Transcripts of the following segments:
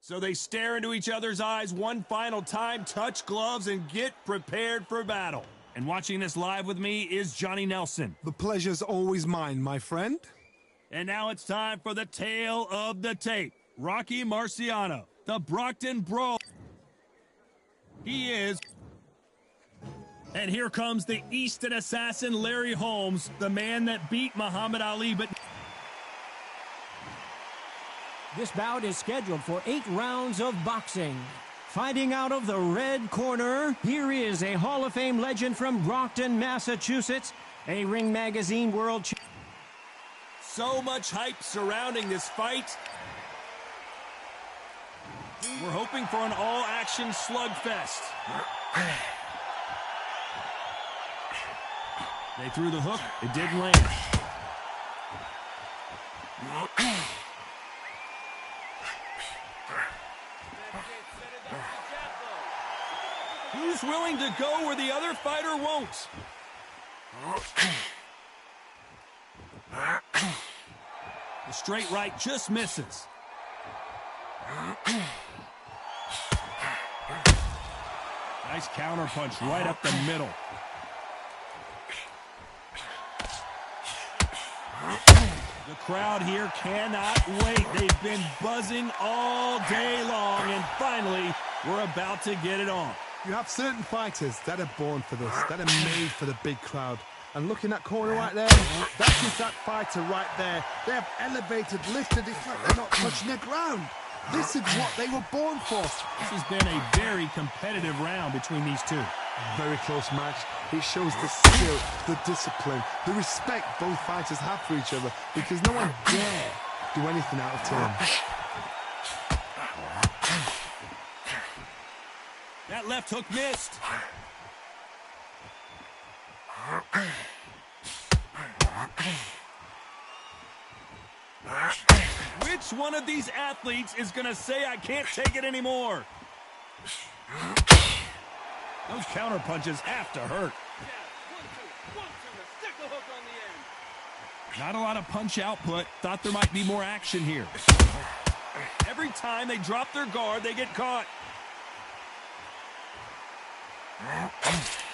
So they stare into each other's eyes one final time, touch gloves, and get prepared for battle. And watching this live with me is Johnny Nelson. The pleasure's always mine, my friend. And now it's time for the tale of the tape. Rocky Marciano, the Brockton Brawl. He is. And here comes the Easton assassin, Larry Holmes, the man that beat Muhammad Ali, but... This bout is scheduled for 8 rounds of boxing. Fighting out of the red corner, here is a Hall of Fame legend from Brockton, Massachusetts, a Ring Magazine world champion. So much hype surrounding this fight. We're hoping for an all-action slugfest. They threw the hook. It didn't land. Who's willing to go where the other fighter won't? The straight right just misses. Nice counter punch right up the middle. The crowd here cannot wait. They've been buzzing all day long, and finally, we're about to get it on. You have certain fighters that are born for this, that are made for the big crowd. And looking at corner right there, that is that fighter right there. They have elevated, lifted, it's like they're not touching the ground. This is what they were born for. This has been a very competitive round between these two. Very close match. It shows the skill, the discipline, the respect both fighters have for each other, because no one dare do anything out of turn. That left hook missed. Which one of these athletes is going to say, I can't take it anymore? Those counter punches have to hurt. Not a lot of punch output. Thought there might be more action here. Every time they drop their guard, they get caught.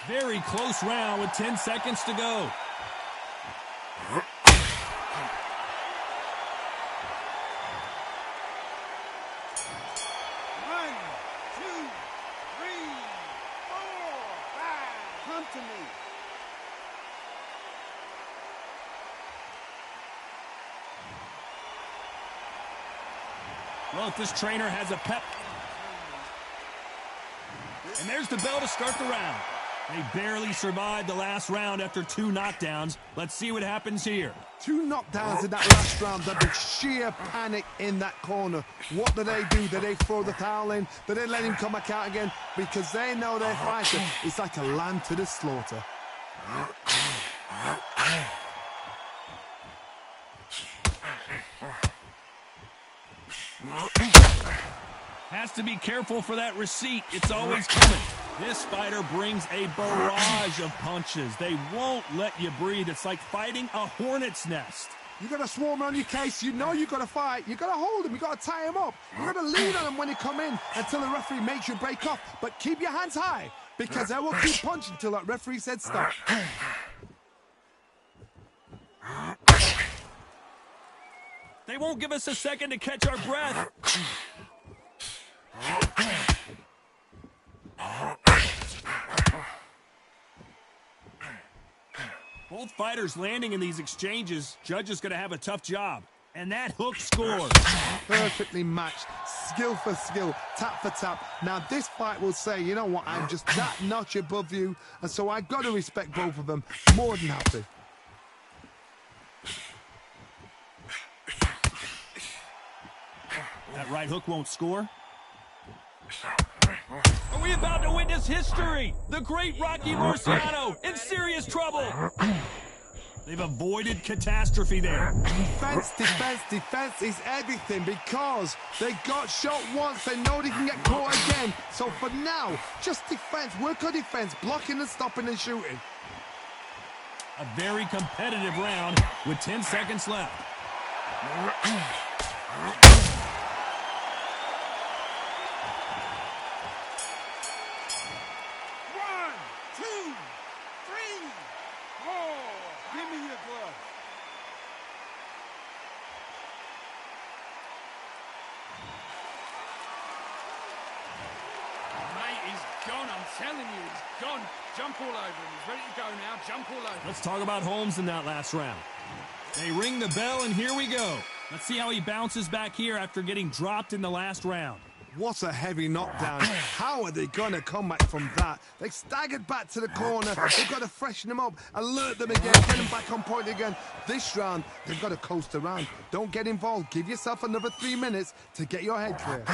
Very close round with 10 seconds to go. To me. Well, if this trainer has a pep. And there's the bell to start the round. They barely survived the last round after 2 knockdowns. Let's see what happens here. 2 knockdowns in that last round. There'll be sheer panic in that corner. What do? Do they throw the towel in? Do they let him come back out again? Because they know their fighter is like a lamb to the slaughter. Has to be careful for that receipt. It's always coming. This fighter brings a barrage of punches. They won't let you breathe. It's like fighting a hornet's nest. You got to swarm on your case. You know you got to fight. You got to hold him. You got to tie him up. You got to lean on him when you come in until the referee makes you break off. But keep your hands high, because they will keep punching until that referee said stop. They won't give us a second to catch our breath. Both fighters landing in these exchanges. Judge is going to have a tough job. And that hook scores. Perfectly matched. Skill for skill. Tap for tap. Now this fight will say, you know what, I'm just that notch above you. And so I've got to respect both of them. More than happy. That right hook won't score. Are we about to witness history? The great Rocky Marciano in serious trouble. They've avoided catastrophe there. Defense, defense, defense is everything, because they got shot once. They know they can get caught again. So for now, just defense. Work on defense. Blocking and stopping and shooting. A very competitive round with 10 seconds left. telling you, he's gone. Jump all over him. He's ready to go now. Jump all over. Let's talk about Holmes in that last round. They ring the bell, and here we go. Let's see how he bounces back here after getting dropped in the last round. What a heavy knockdown. How are they going to come back from that? They staggered back to the corner. They've got to freshen them up, alert them again, get them back on point again. This round, they've got to coast around. Don't get involved. Give yourself another 3 minutes to get your head clear.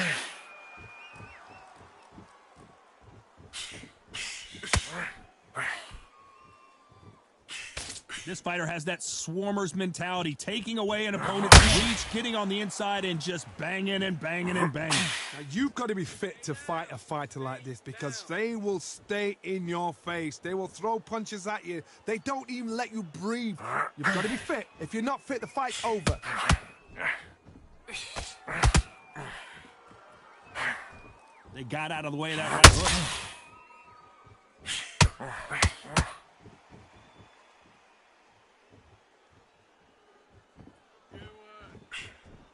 This fighter has that swarmer's mentality, taking away an opponent's reach, getting on the inside, and just banging and banging and banging. Now, you've got to be fit to fight a fighter like this because they will stay in your face. They will throw punches at you. They don't even let you breathe. You've got to be fit. If you're not fit, the fight's over. They got out of the way of that right hook.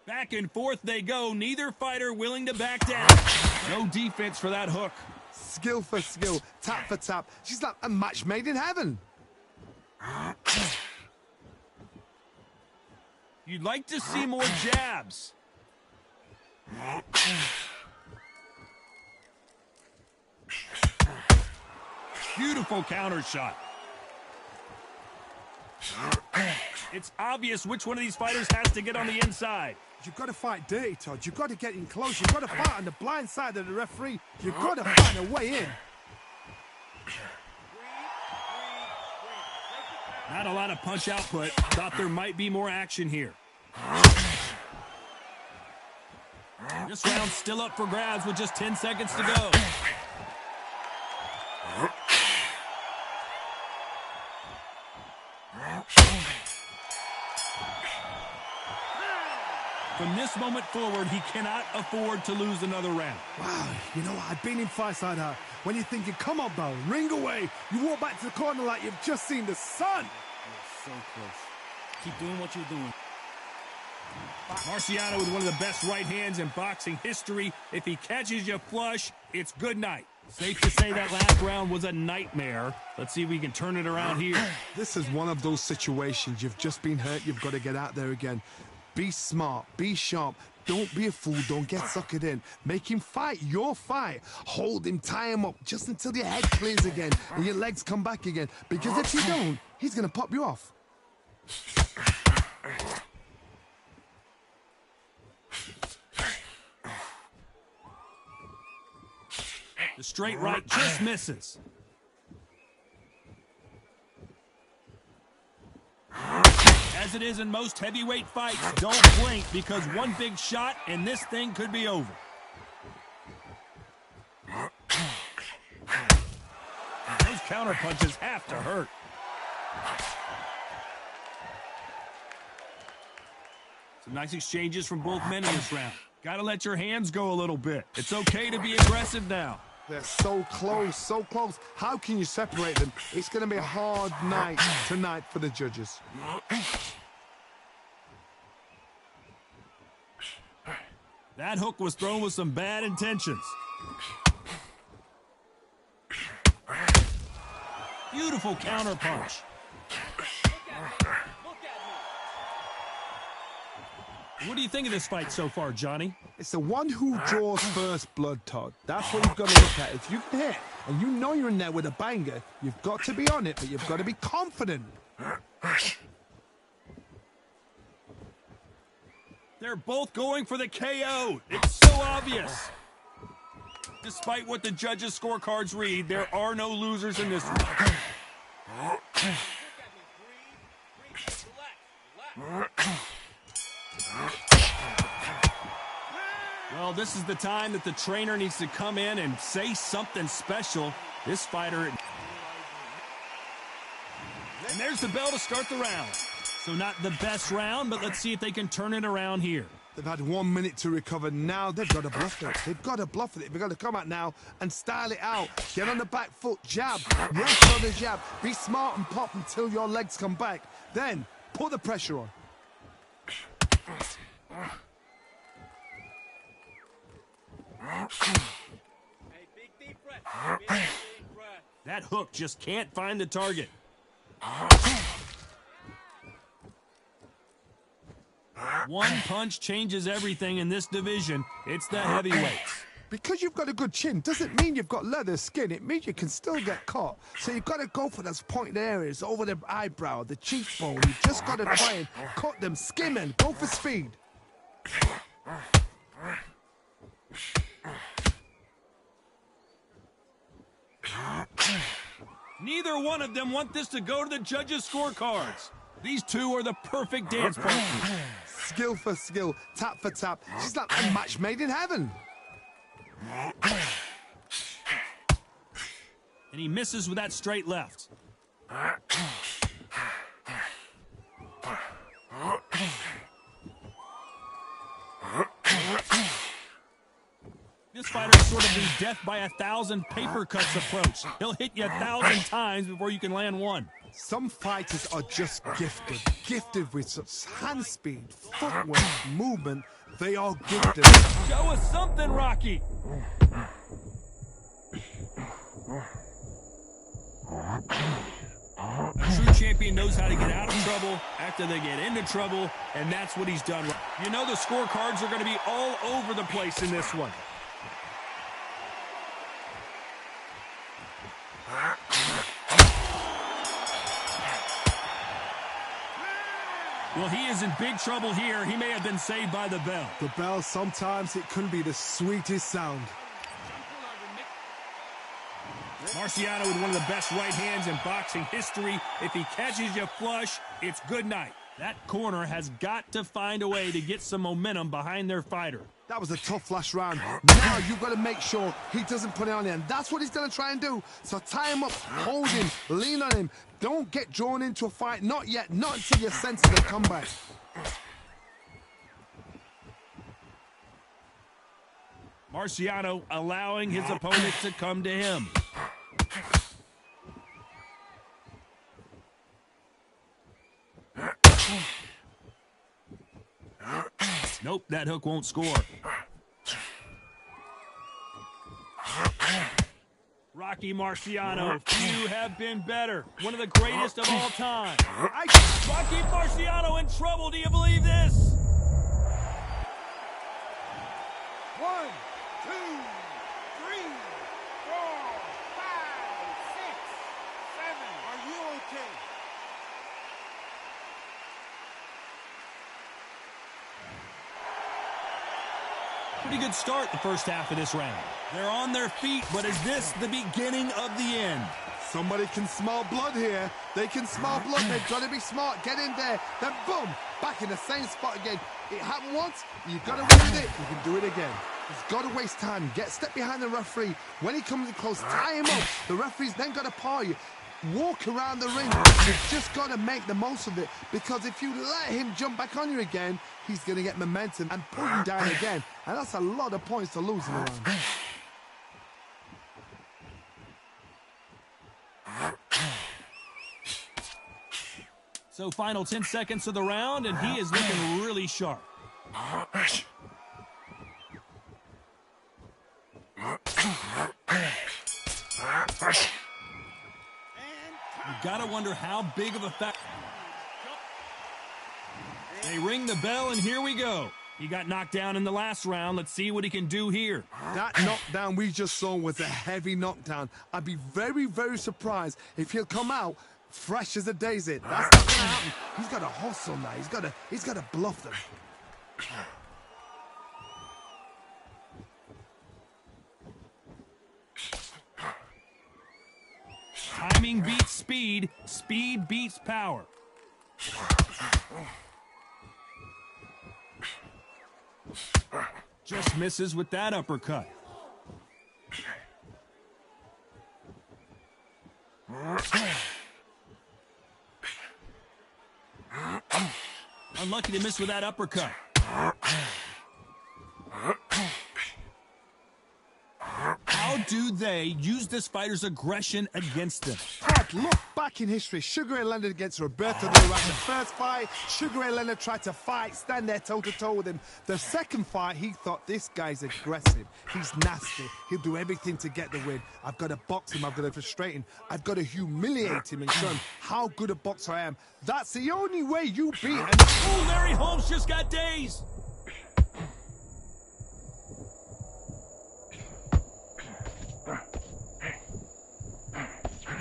Back and forth they go, neither fighter willing to back down. No defense for that hook. Skill for skill, tap for tap. She's like a match made in heaven. You'd like to see more jabs. Beautiful counter shot. It's obvious which one of these fighters has to get on the inside. You've got to fight dirty, Todd. You've got to get in close. You've got to fight on the blind side of the referee. You've got to find a way in. Not a lot of punch output. Thought there might be more action here. This round's still up for grabs with just 10 seconds to go. From this moment forward, he cannot afford to lose another round. Wow, you know what? I've been in fights like that. When you're thinking, come on, Bell, ring away. You walk back to the corner like you've just seen the sun. You're so close. Keep doing what you're doing. Marciano with one of the best right hands in boxing history. If he catches you flush, it's good night. Safe to say that last round was a nightmare. Let's see if we can turn it around here. This is one of those situations. You've just been hurt. You've got to get out there again. Be smart. Be sharp. Don't be a fool. Don't get suckered in. Make him fight your fight. Hold him, tie him up just until your head clears again and your legs come back again. Because if you don't, he's going to pop you off. The straight right just misses. As it is in most heavyweight fights, don't blink because one big shot and this thing could be over. Those counter punches have to hurt. Some nice exchanges from both men in this round. Got to let your hands go a little bit. It's okay to be aggressive now. They're so close, so close. How can you separate them? It's going to be a hard night tonight for the judges. That hook was thrown with some bad intentions. Beautiful counter punch. What do you think of this fight so far, Johnny? It's the one who draws first blood, Todd. That's what you've got to look at. If you can hit and you know you're in there with a banger, you've got to be on it, but you've got to be confident. They're both going for the KO. It's so obvious. Despite what the judges' scorecards read, there are no losers in this one. Well, this is the time that the trainer needs to come in and say something special. This fighter... And there's the bell to start the round. So not the best round, but let's see if they can turn it around here. They've had 1 minute to recover. Now they've got to bluff it. They've got to bluff it. They've got to come out now and style it out. Get on the back foot, jab, rest on the jab. Be smart and pop until your legs come back. Then put the pressure on. Hey, big deep breath. Big That hook just can't find the target. One punch changes everything in this division. It's the heavyweights. Because you've got a good chin doesn't mean you've got leather skin. It means you can still get caught. So you've got to go for those pointed areas over the eyebrow, the cheekbone. You've just got to try and cut them, skim them, go for speed. Neither one of them want this to go to the judges' scorecards. These two are the perfect dance partners. Skill for skill, tap for tap. She's like a match made in heaven. And he misses with that straight left. This fighter is sort of the death by 1,000 paper cuts approach. He'll hit you 1,000 times before you can land one. Some fighters are just gifted with such hand speed, footwork, movement. They are gifted. Show us something, Rocky. A true champion knows how to get out of trouble after they get into trouble, and that's what he's done. You know the scorecards are going to be all over the place in this one. Well, he is in big trouble here. He may have been saved by the bell. The bell, sometimes it can be the sweetest sound. Marciano with one of the best right hands in boxing history. If he catches you flush, it's good night. That corner has got to find a way to get some momentum behind their fighter. That was a tough last round. Now you've got to make sure he doesn't put it on him. That's what he's going to try and do. So tie him up, hold him, lean on him. Don't get drawn into a fight. Not yet. Not until you're sensing the comeback. Marciano allowing his opponent to come to him. Nope, that hook won't score. Rocky Marciano, few have been better. One of the greatest of all time. Rocky Marciano in trouble, do you believe this? 1, 2, 3, 4, 5, 6, 7. Are you okay? Pretty good start the first half of this round. They're on their feet, but is this the beginning of the end? Somebody can smell blood here. They can smell blood. They've got to be smart. Get in there. Then boom, back in the same spot again. It happened once. You've got to win with it. You can do it again. You've got to waste time. Get step behind the referee. When he comes in close, tie him up. The referee's then got to paw you. Walk around the ring. You've just got to make the most of it, because if you let him jump back on you again, he's going to get momentum and pull you down again. And that's a lot of points to lose in a round. So final 10 seconds of the round, and he is looking really sharp. You gotta wonder how big of a factor. They ring the bell, and here we go. He got knocked down in the last round. Let's see what he can do here. That knockdown we just saw was a heavy knockdown. I'd be very, very surprised if he'll come out fresh as a daisy. That's not going to happen. He's got to hustle now. He's got to bluff them. Timing beats speed. Speed beats power. Just misses with that uppercut. Unlucky to miss with that uppercut. How How do they use this fighter's aggression against them? Todd, look back in history. Sugar Ray Leonard against Roberto Duran. The first fight, Sugar Ray Leonard tried to fight, stand there toe-to-toe with him. The second fight, he thought, this guy's aggressive. He's nasty. He'll do everything to get the win. I've got to box him. I've got to frustrate him. I've got to humiliate him and show him how good a boxer I am. That's the only way you beat him. Oh, Larry Holmes just got dazed.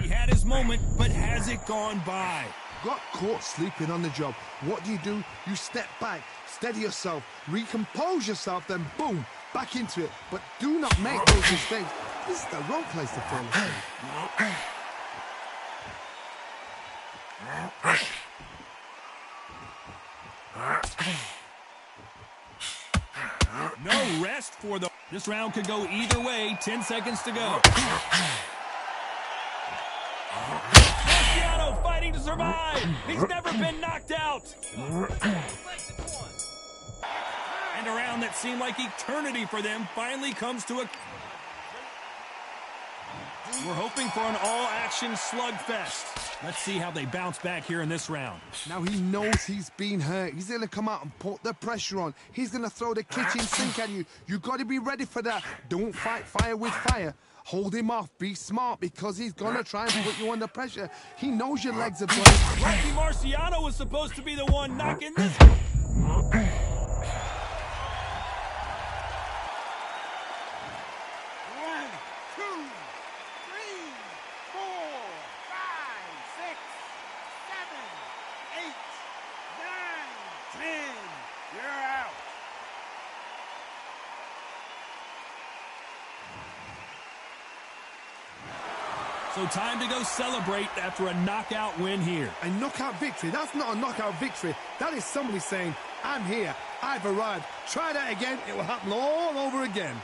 He had his moment, but has it gone by? Got caught sleeping on the job. What do? You step back, steady yourself, recompose yourself, then boom, back into it. But do not make those mistakes. This is the wrong place to fall asleep. No rest for the... This round could go either way. 10 seconds to go. Marciano fighting to survive. He's never been knocked out. And a round that seemed like eternity for them finally comes to a... We're hoping for an all-action slugfest. Let's see how they bounce back here in this round. Now he knows he's been hurt. He's going to come out and put the pressure on. He's going to throw the kitchen sink at you. You got to be ready for that. Don't fight fire with fire. Hold him off. Be smart because he's going to try and put you under pressure. He knows your legs are bloody. Rocky Marciano was supposed to be the one knocking this... 10. You're out. So time to go celebrate after a knockout win here. A knockout victory? That's not a knockout victory. That is somebody saying, I'm here. I've arrived. Try that again. It will happen all over again.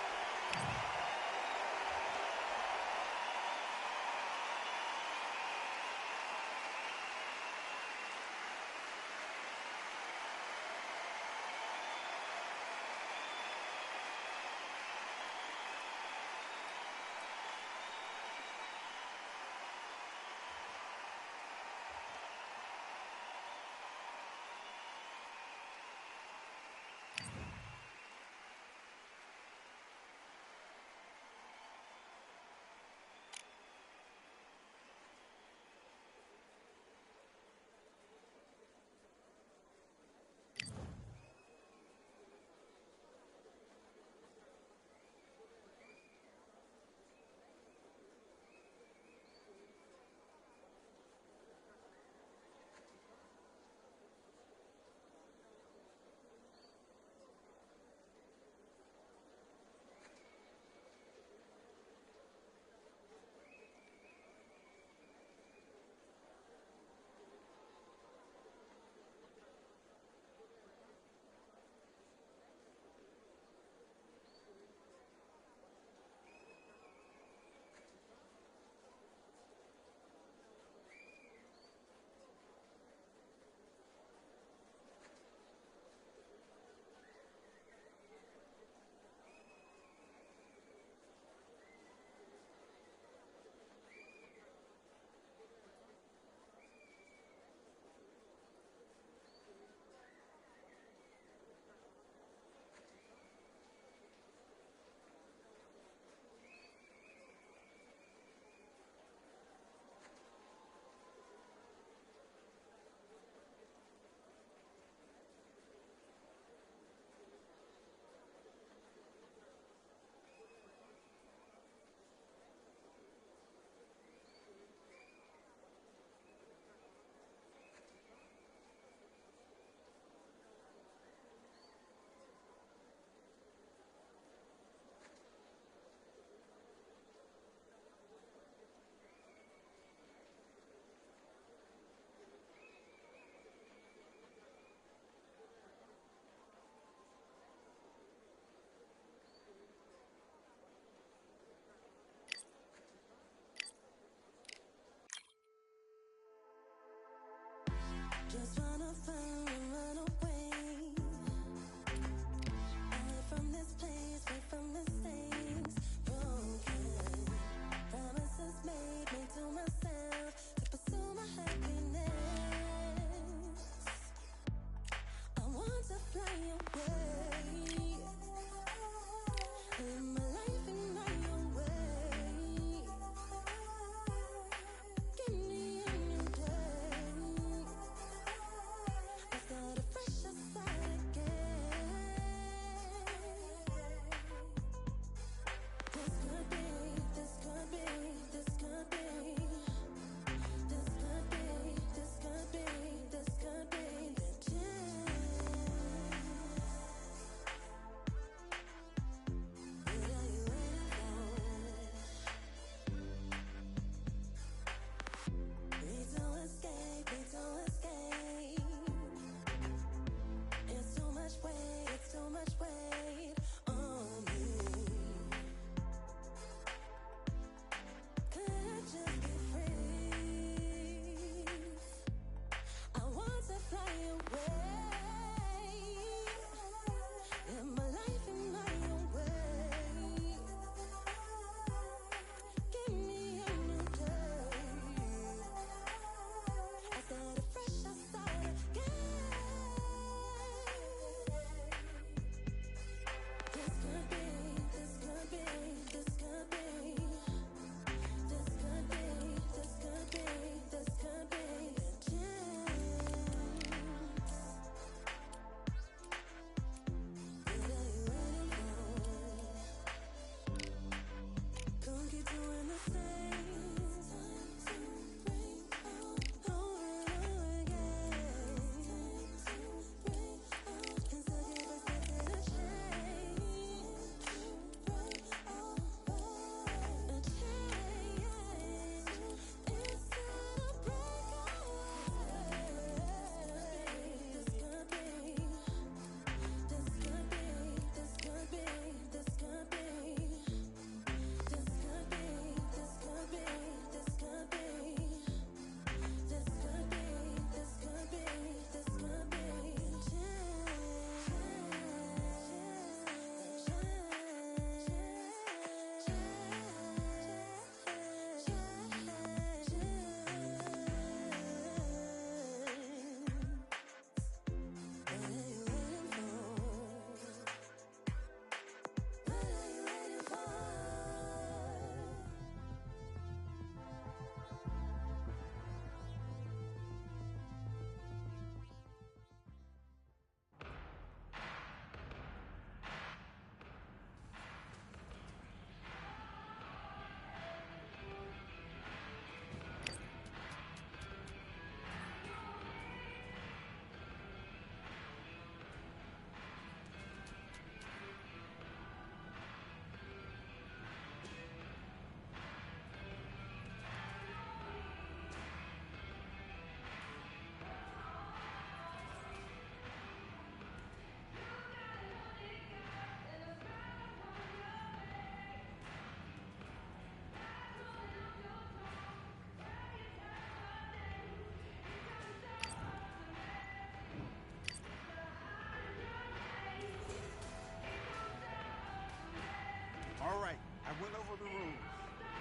went over the rules.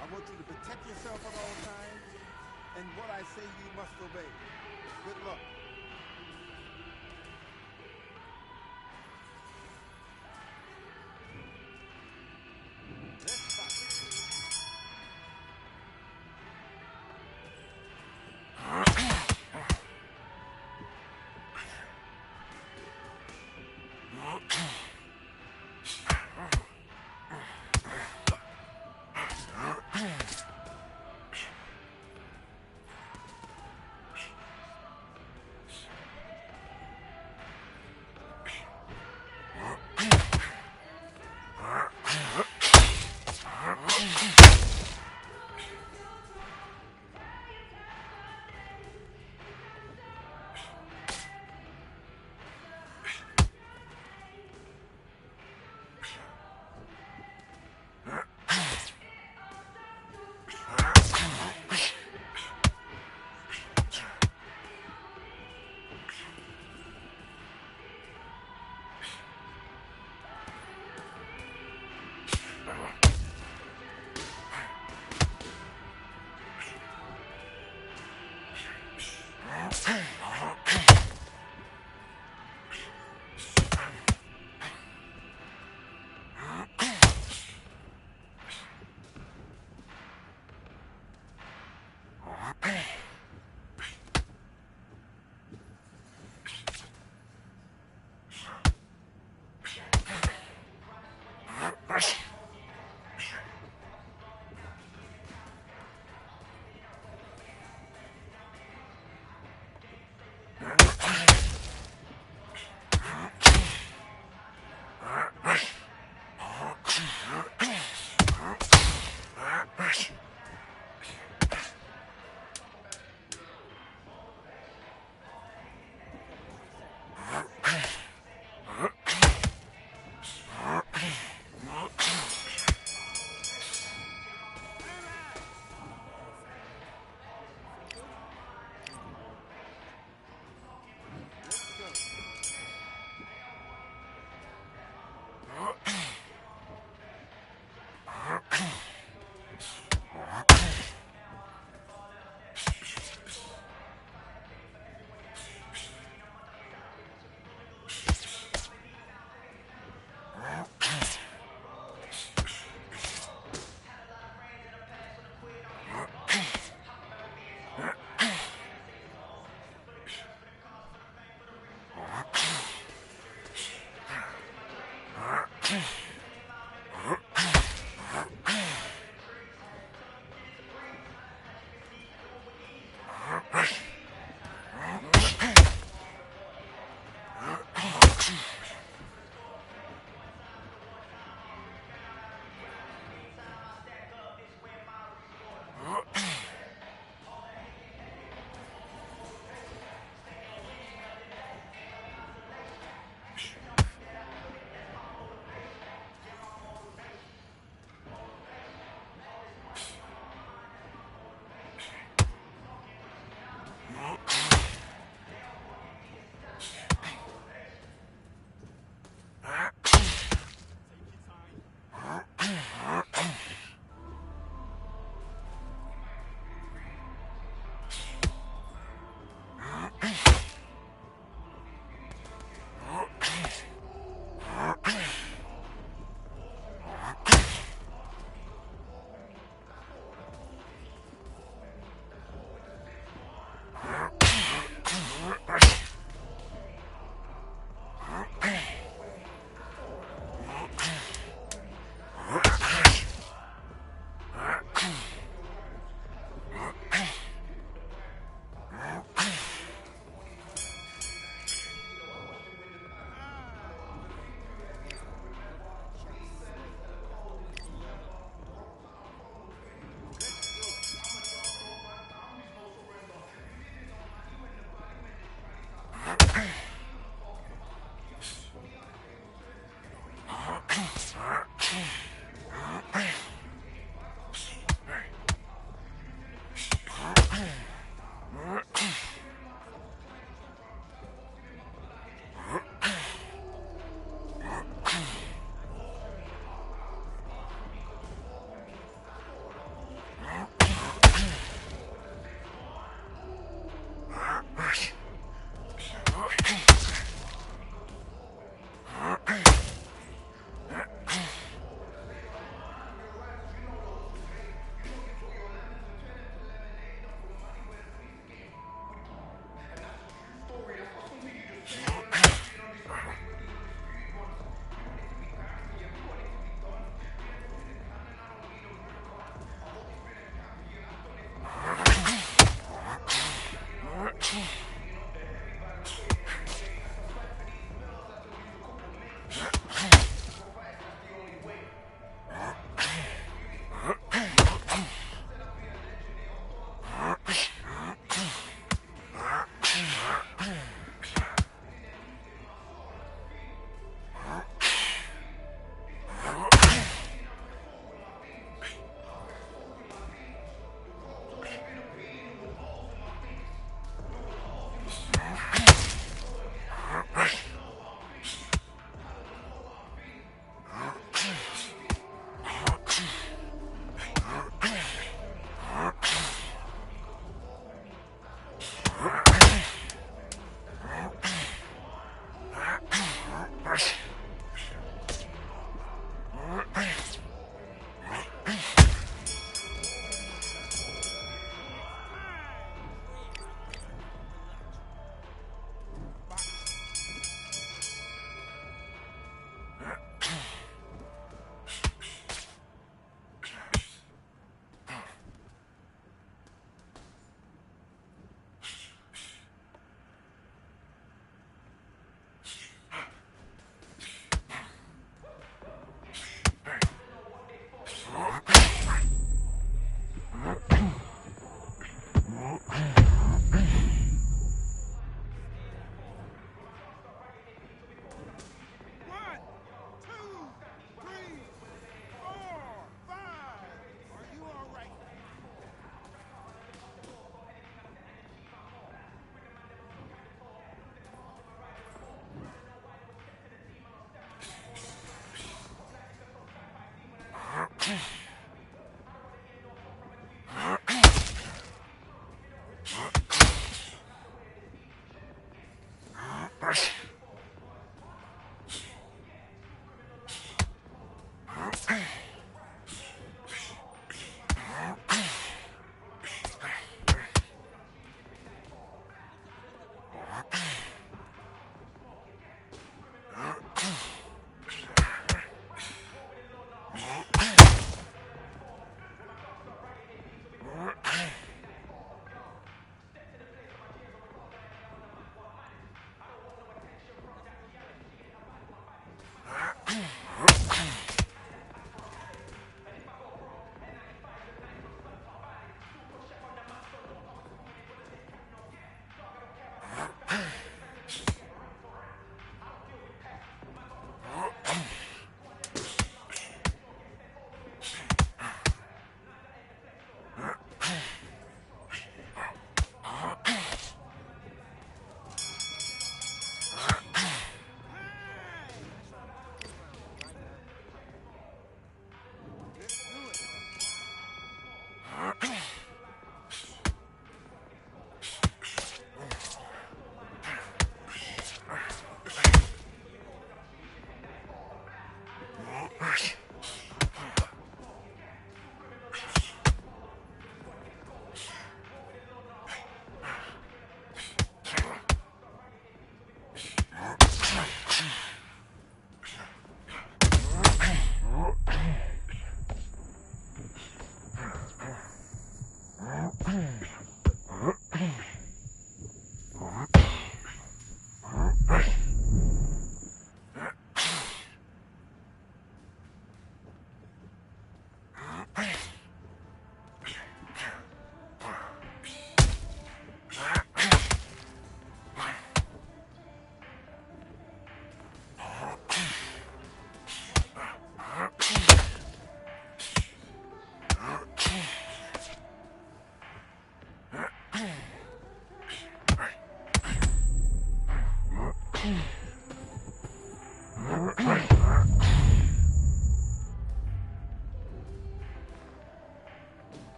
I want you to protect yourself at all times, and what I say you must obey. Good luck. Let's fight.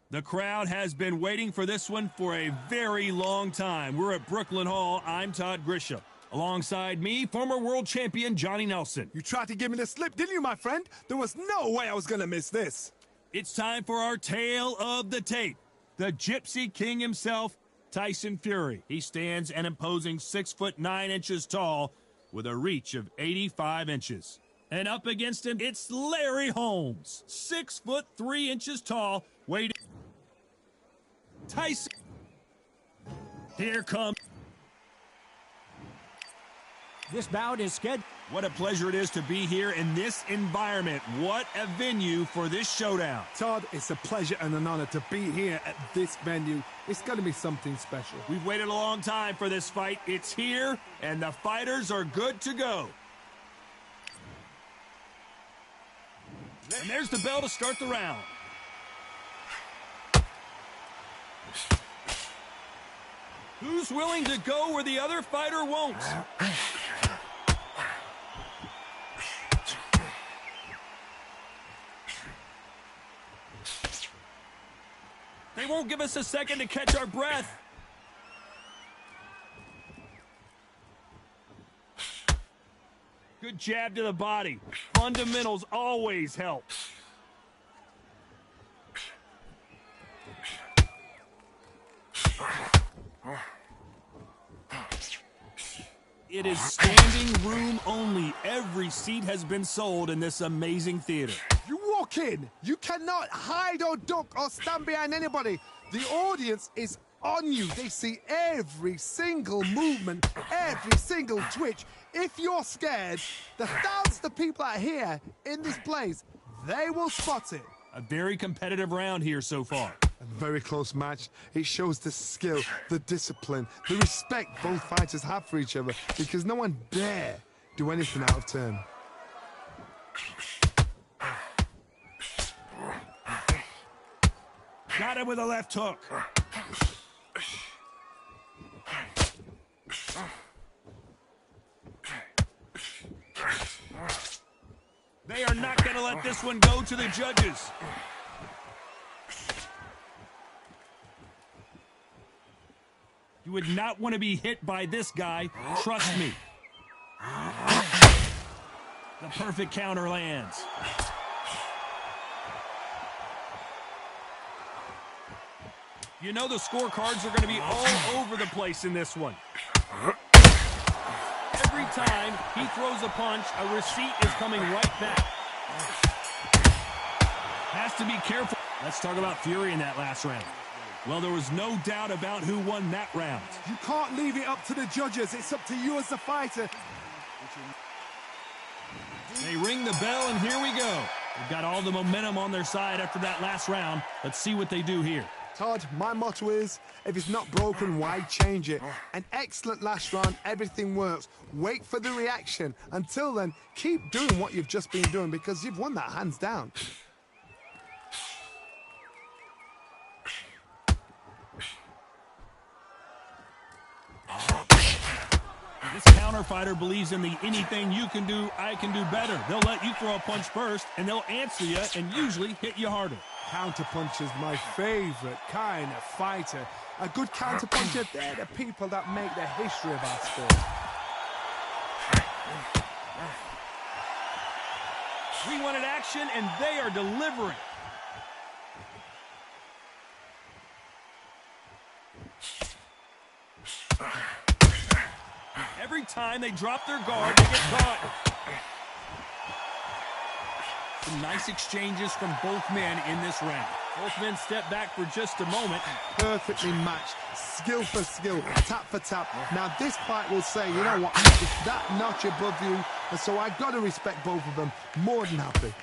The crowd has been waiting for this one for a very long time. We're at Brooklyn Hall. I'm Todd Grisham. Alongside me, former world champion Johnny Nelson. You tried to give me the slip, didn't you, my friend? There was no way I was going to miss this. It's time for our tale of the tape. The Gypsy King himself, Tyson Fury. He stands an imposing 6'9" tall with a reach of 85 inches. And up against him, it's Larry Holmes, 6'3" tall, weighing Tyson. Here comes. This bout is scheduled. What a pleasure it is to be here in this environment. What a venue for this showdown. Todd, it's a pleasure and an honor to be here at this venue. It's going to be something special. We've waited a long time for this fight. It's here, and the fighters are good to go. And there's the bell to start the round. Who's willing to go where the other fighter won't? They won't give us a second to catch our breath. Good jab to the body. Fundamentals always help. It is standing room only. Every seat has been sold in this amazing theater. You walk in, you cannot hide or duck or stand behind anybody. The audience is on you. They see every single movement, every single twitch. If you're scared, the thousands of people out here in this place, they will spot it. A very competitive round here so far. A very close match. It shows the skill, the discipline, the respect both fighters have for each other, because no one dare do anything out of turn. Got him with a left hook. They are not going to let this one go to the judges. You would not want to be hit by this guy. Trust me. The perfect counter lands. You know the scorecards are going to be all over the place in this one. Every time he throws a punch, a receipt is coming right back. Has to be careful. Let's talk about Fury in that last round. Well, there was no doubt about who won that round. You can't leave it up to the judges. It's up to you as the fighter. They ring the bell, and here we go. They've got all the momentum on their side after that last round. Let's see what they do here. Todd, my motto is, if it's not broken, why change it? An excellent last round, everything works. Wait for the reaction. Until then, keep doing what you've just been doing, because you've won that hands down. This counter fighter believes in the anything you can do, I can do better. They'll let you throw a punch first, and they'll answer you and usually hit you harder. Counterpunch is my favorite kind of fighter. A good counterpuncher, they're the people that make the history of our sport. We wanted action, and they are delivering. Every time they drop their guard, they get caught. Some nice exchanges from both men in this round. Both men step back for just a moment. Perfectly matched, skill for skill, tap for tap. Now this fight will say, you know what, it's that notch above you, and so I've got to respect both of them. More than happy.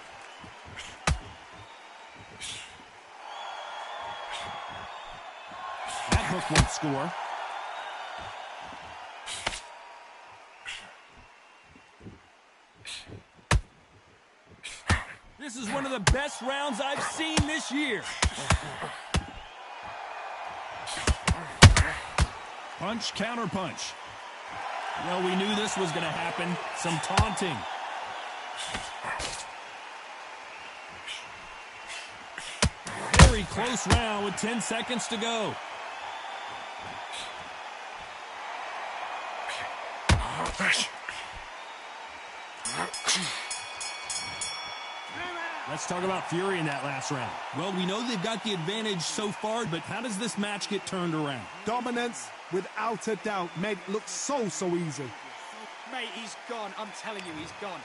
That hook won't score. This is one of the best rounds I've seen this year. Punch, counter punch. Well, we knew this was going to happen. Some taunting. Very pretty close round with 10 seconds to go. Let's talk about Fury in that last round. Well, we know they've got the advantage so far, but how does this match get turned around? Dominance, without a doubt, made it look so easy. Mate, he's gone. I'm telling you, he's gone.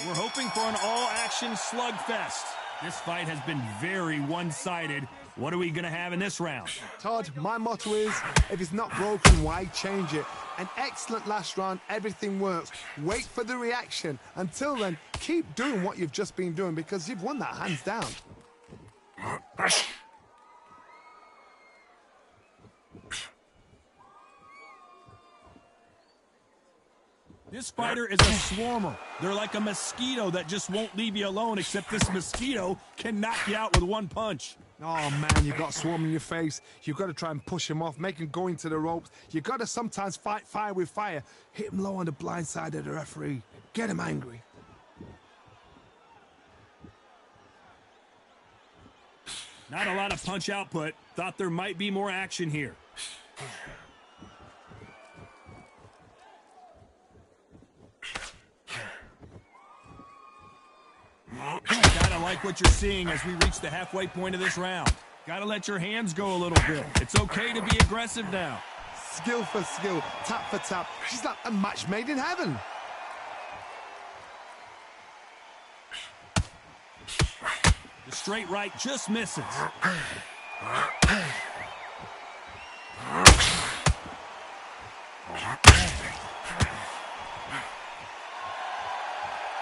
We're hoping for an all-action slugfest. This fight has been very one-sided. What are we going to have in this round? Todd, my motto is, if it's not broken, why change it? An excellent last round, everything works. Wait for the reaction. Until then, keep doing what you've just been doing because you've won that hands down. This fighter is a swarmer. They're like a mosquito that just won't leave you alone, except this mosquito can knock you out with one punch. Oh, man, you've got swarm in your face. You've got to try and push him off, make him go into the ropes. You've got to sometimes fight fire with fire. Hit him low on the blind side of the referee. Get him angry. Not a lot of punch output. Thought there might be more action here. Gotta like what you're seeing as we reach the halfway point of this round. Gotta let your hands go a little bit. It's okay to be aggressive now. Skill for skill, tap for tap. She's like a match made in heaven. The straight right just misses.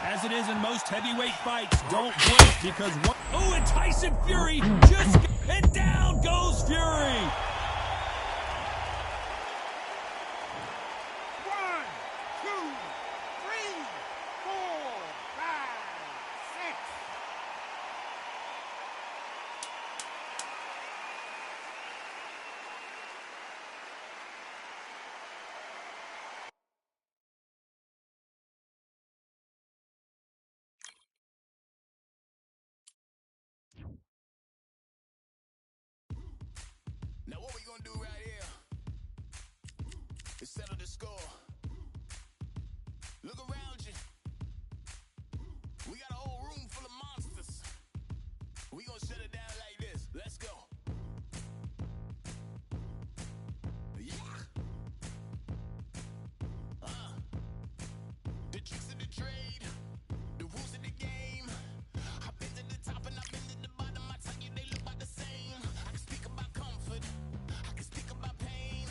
As it is in most heavyweight fights, don't blink because one... Oh, and Tyson Fury just... And down goes Fury! 1, 2, 3, 4, 5, 6. Now what we gonna do right here is settle the score. Look around you. We got a whole room full of monsters. We gonna shut it down like this. Let's go. Yeah. The tricks of the trade, the rules of the game. I've been to the top and I've been to the bottom. I tell you they look about the same. I can speak about comfort. I can speak about pain.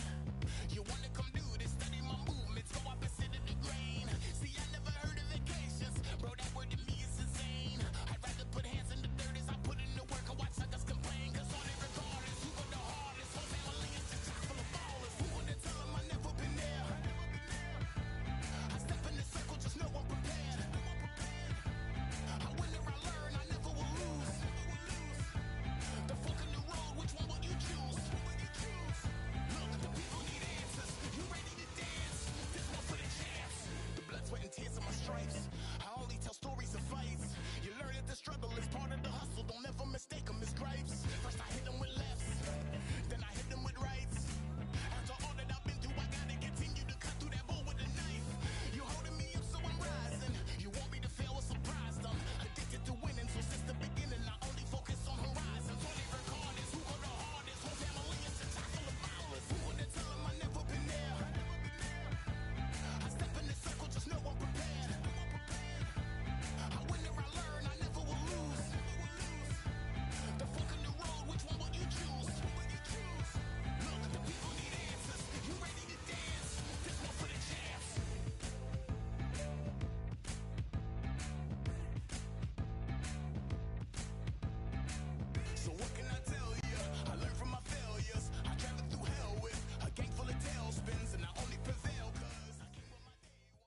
You wanna come do this? Study my movements. Go up and sit in the grain. See, I never heard of vacations. Bro, that word to me is insane. I'd rather put hands in the dirt as I put in the work. I watch suckers complain. Cause all they regard is who got the hardest. Whole family is a chock full of ballers. Who wanna tell them I never been there? I step in the circle, just know I'm prepared. I win or I learn, I never will lose. The fork in the road, which one will you choose? Look, the people need answers. You ready to dance? This one for the champs. The blood, sweat, and tears of my stripes. I only tell stories of fights. You learn that the struggle is part of the hustle. Don't ever mistake them as gripes. First I hit them with lefts, then I hit them with rights. After all that I've been through, I gotta continue to cut through that bull with a knife. You holding me up, so I'm rising. You want me to fail or surprised? I'm addicted to winning, so since the beginning, I only focus on horizons. All they record is who go the hardest. Whole family is a chock full of ballers. Who wanna tell them I never been there? I step in the circle, just know I'm prepared. I win or I learn, I never will lose. The fork in the road, which one will you choose? Look, the people need answers. You ready to dance? This one for the champs. So what can I tell you? I learned from my failures. I traveled through hell with a gang full of tailspins, and I only prevail 'cause I came with my day ones.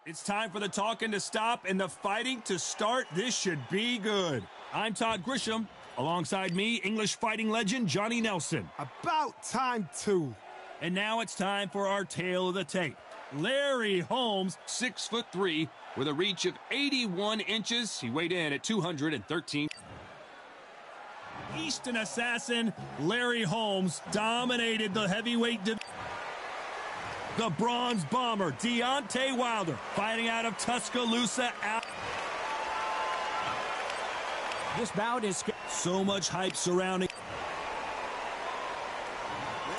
It's time for the talking to stop and the fighting to start. This should be good. I'm Todd Grisham. Alongside me, English fighting legend Johnny Nelson. About time too. And now it's time for our tale of the tape. Larry Holmes. 6'3", with a reach of 81 inches. He weighed in at 213. Eastern assassin Larry Holmes dominated the heavyweight division. The bronze bomber Deontay Wilder fighting out of Tuscaloosa. This bout is So much hype surrounding.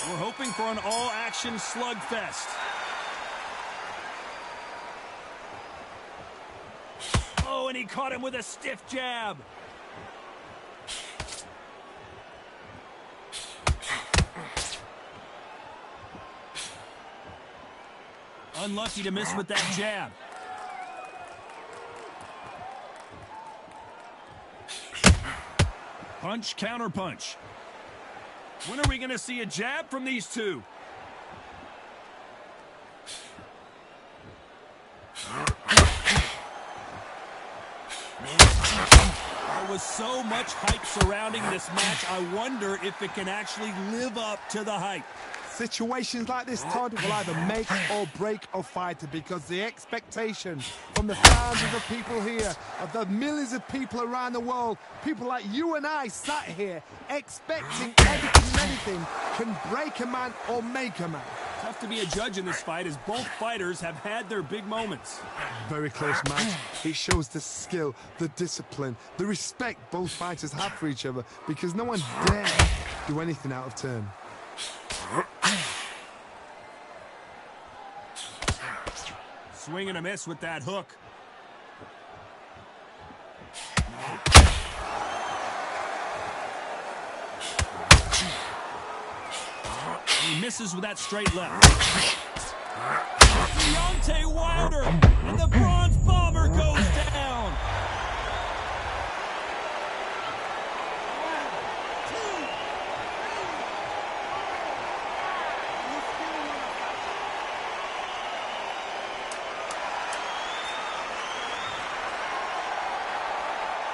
We're hoping for an all-action slugfest. Oh, and he caught him with a stiff jab. Unlucky to miss with that jab. Punch, counter punch. When are we going to see a jab from these two? There was so much hype surrounding this match, I wonder if it can actually live up to the hype. Situations like this, Todd, will either make or break a fighter because the expectation from the thousands of people here, of the millions of people around the world, people like you and I sat here expecting everything and anything can break a man or make a man. Tough to be a judge in this fight as both fighters have had their big moments. Very close match. It shows the skill, the discipline, the respect both fighters have for each other because no one dare do anything out of turn. Swing and a miss with that hook. He misses with that straight left. Deontay Wilder, and the bronze bomber goes down.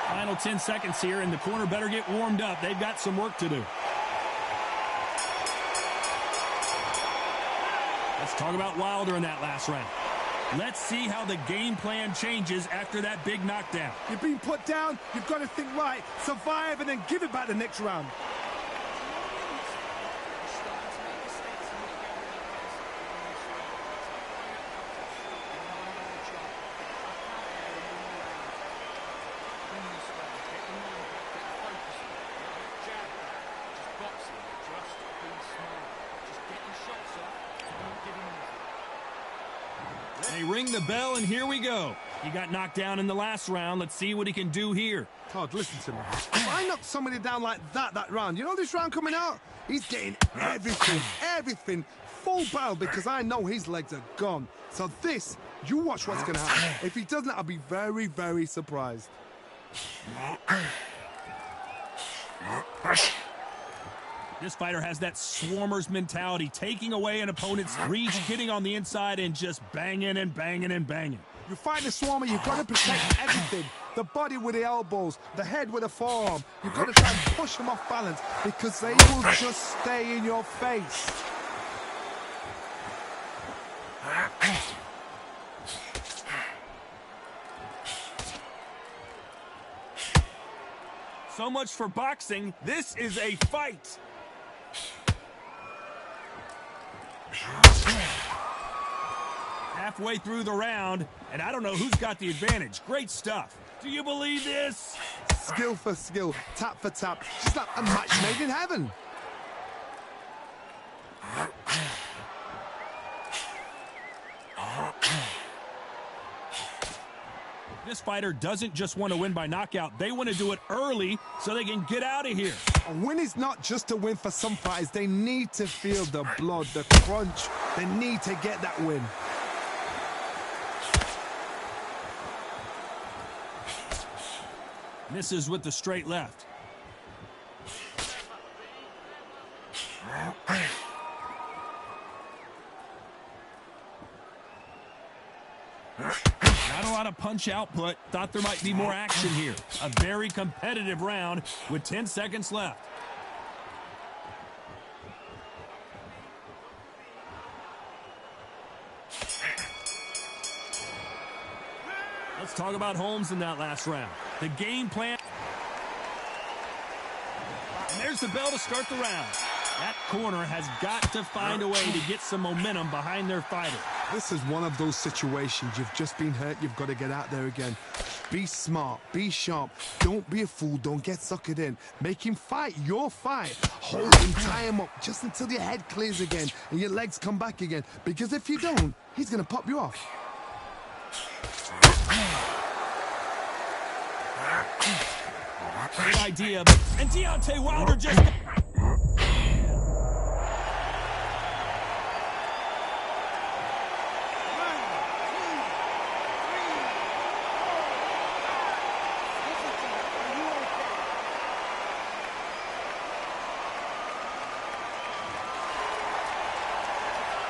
Final 10 seconds here, and the corner better get warmed up. They've got some work to do. Let's talk about Wilder in that last round. Let's see how the game plan changes after that big knockdown. You've been put down, you've got to think right, survive and then give it back the next round. They ring the bell, and here we go. He got knocked down in the last round. Let's see what he can do here. Todd, listen to me. If I knock somebody down like that round, you know this round coming out? He's getting everything, full barrel because I know his legs are gone. So this, you watch what's going to happen. If he doesn't, I'll be very, very surprised. This fighter has that swarmer's mentality, taking away an opponent's reach, getting on the inside, and just banging and banging and banging. You fight the swarmer, you've got to protect everything. The body with the elbows, the head with the forearm. You've got to try and push them off balance because they will just stay in your face. So much for boxing. This is a fight. Halfway through the round, and I don't know who's got the advantage. Great stuff. Do you believe this? Skill for skill, tap for tap, just like a match made in heaven. This fighter doesn't just want to win by knockout. They want to do it early so they can get out of here. A win is not just a win for some fighters. They need to feel the blood, the crunch. They need to get that win. Misses with the straight left. Not a lot of punch output. Thought there might be more action here. A very competitive round with 10 seconds left. Let's talk about Holmes in that last round. The game plan. And there's the bell to start the round. That corner has got to find a way to get some momentum behind their fighter. This is one of those situations. You've just been hurt. You've got to get out there again. Be smart. Be sharp. Don't be a fool. Don't get suckered in. Make him fight your fight. Hold him, tie him up just until your head clears again and your legs come back again. Because if you don't, he's going to pop you off. Good idea. And Deontay Wilder just...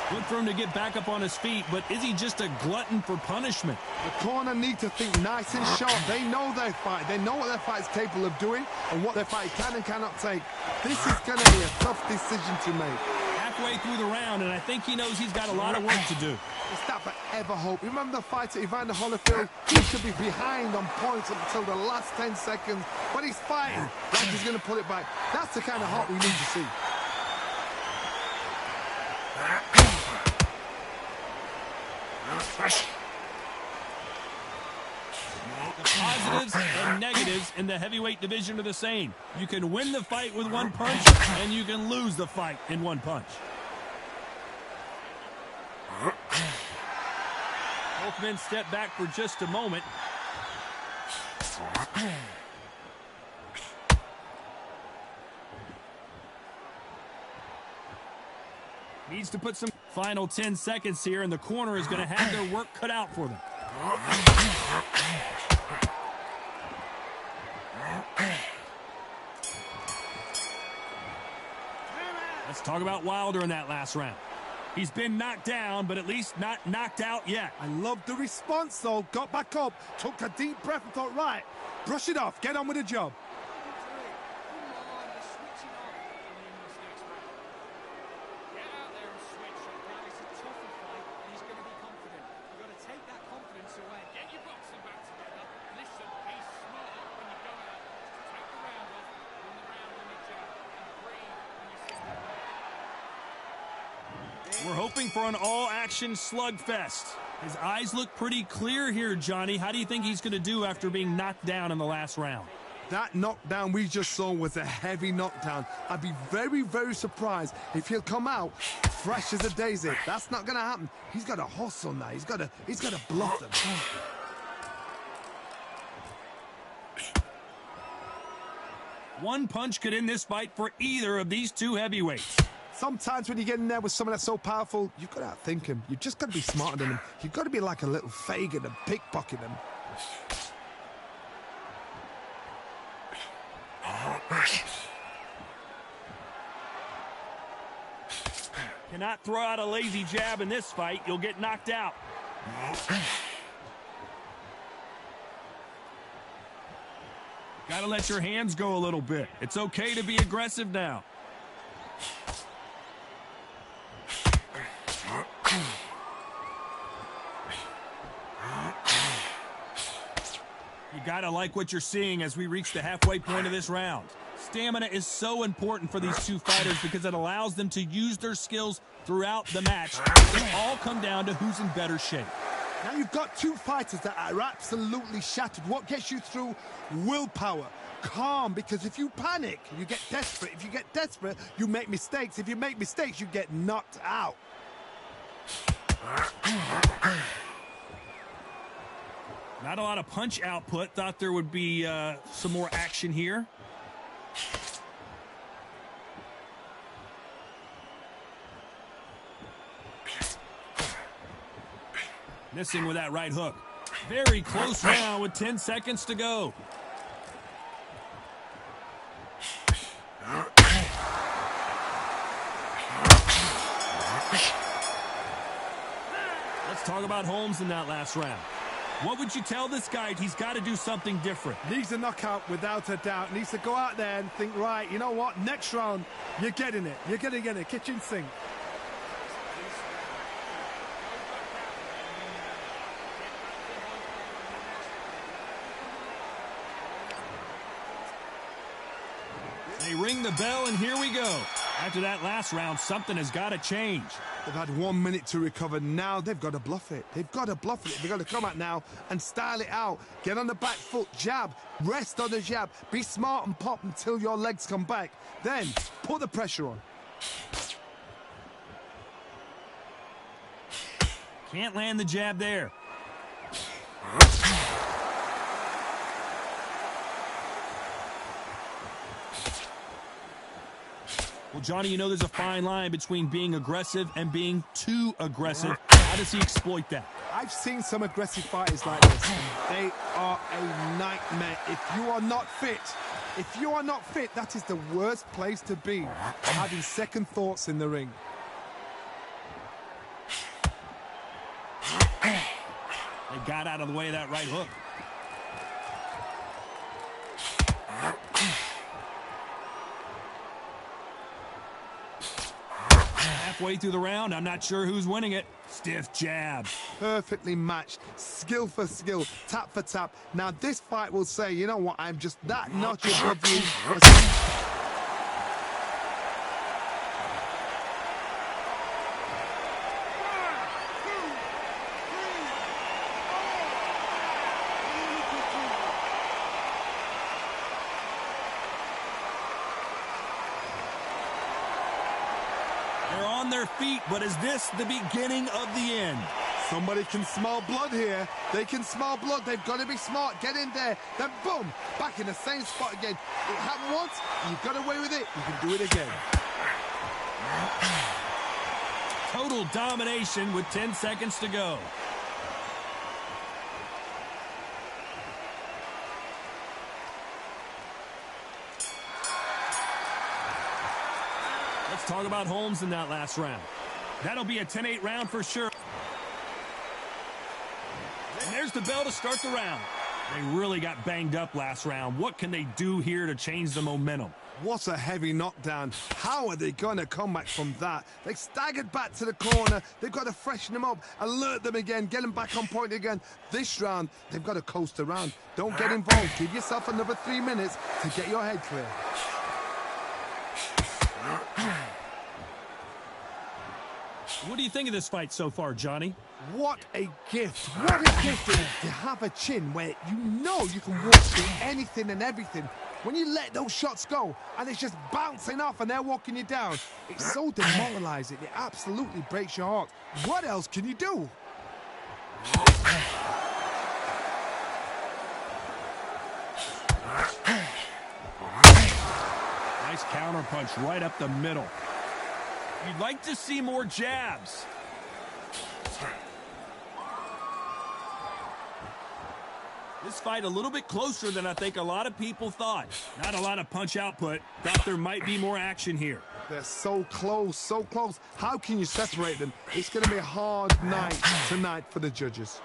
Good for him to get back up on his feet, but is he just a glutton for punishment? The corner need to think nice and sharp. They know their fight. They know what their fight is capable of doing and what their fight can and cannot take. This is going to be a tough decision to make. Halfway through the round, and I think he knows he's got a lot of work to do. It's that forever hope. Remember the fight at Evander Holyfield? He should be behind on points up until the last 10 seconds. But he's fighting like he's going to pull it back. That's the kind of hope we need to see. The positives and negatives in the heavyweight division are the same. You can win the fight with one punch, and you can lose the fight in one punch. Both men step back for just a moment. Needs to put some final 10 seconds here, and the corner is going to have their work cut out for them. Let's talk about Wilder in that last round. He's been knocked down, but at least not knocked out yet. I love the response, though. Got back up, took a deep breath and thought, right, brush it off, get on with the job. We're hoping for an all-action slugfest. His eyes look pretty clear here, Johnny. How do you think he's going to do after being knocked down in the last round? That knockdown we just saw was a heavy knockdown. I'd be very, very surprised if he'll come out fresh as a daisy. That's not going to happen. He's got to hustle now. He's got to bluff them. One punch could end this fight for either of these two heavyweights. Sometimes when you get in there with someone that's so powerful, you've got to outthink him. You've just got to be smarter than him. You've got to be like a little Fagin and pickpocket him. Cannot throw out a lazy jab in this fight. You'll get knocked out. Got to let your hands go a little bit. It's okay to be aggressive now. You gotta like what you're seeing as we reach the halfway point of this round. Stamina is so important for these two fighters because it allows them to use their skills throughout the match. It all come down to who's in better shape. Now you've got two fighters that are absolutely shattered. What gets you through? Willpower. Calm, because if you panic, you get desperate. If you get desperate, you make mistakes. If you make mistakes, you get knocked out. Not a lot of punch output. Thought there would be some more action here. Missing with that right hook. Very close round with 10 seconds to go. Let's talk about Holmes in that last round. What would you tell this guy? He's got to do something different. Needs a knockout without a doubt. Needs to go out there and think, right, you know what? Next round, you're getting it. You're going to get a kitchen sink. the bell, and here we go. After that last round, something has got to change. They've had 1 minute to recover. Now they've got to bluff it. They've got to bluff it. They've got to come out now and style it out. Get on the back foot, jab, rest on the jab. Be smart and pop until your legs come back. Then put the pressure on. Can't land the jab there. Well, Johnny, you know there's a fine line between being aggressive and being too aggressive. How does he exploit that? I've seen some aggressive fighters like this. They are a nightmare. If you are not fit, that is the worst place to be. Having second thoughts in the ring. They got out of the way of that right hook. Halfway through the round, I'm not sure who's winning it. Stiff jab. Perfectly matched. Skill for skill. Tap for tap. Now this fight will say, you know what, I'm just that notch above you. Their feet, but is this the beginning of the end? Somebody can smell blood here. They can smell blood. They've got to be smart. Get in there. Then boom, back in the same spot again. It happened once. You got away with it. You can do it again. Total domination with 10 seconds to go. Let's talk about Holmes in that last round. That'll be a 10-8 round for sure. And there's the bell to start the round. They really got banged up last round. What can they do here to change the momentum? What a heavy knockdown. How are they going to come back from that? They staggered back to the corner. They've got to freshen them up, alert them again, get them back on point again. This round, they've got to coast around. Don't get involved. Give yourself another 3 minutes to get your head clear. What do you think of this fight so far, Johnny? What a gift. What a gift it is to have a chin where you know you can walk through anything and everything. When you let those shots go and it's just bouncing off and they're walking you down, it's so demoralizing. It absolutely breaks your heart. What else can you do? Nice counter punch right up the middle. You'd like to see more jabs. This fight a little bit closer than I think a lot of people thought. Not a lot of punch output. Thought there might be more action here. They're so close, so close. How can you separate them? It's going to be a hard night tonight for the judges.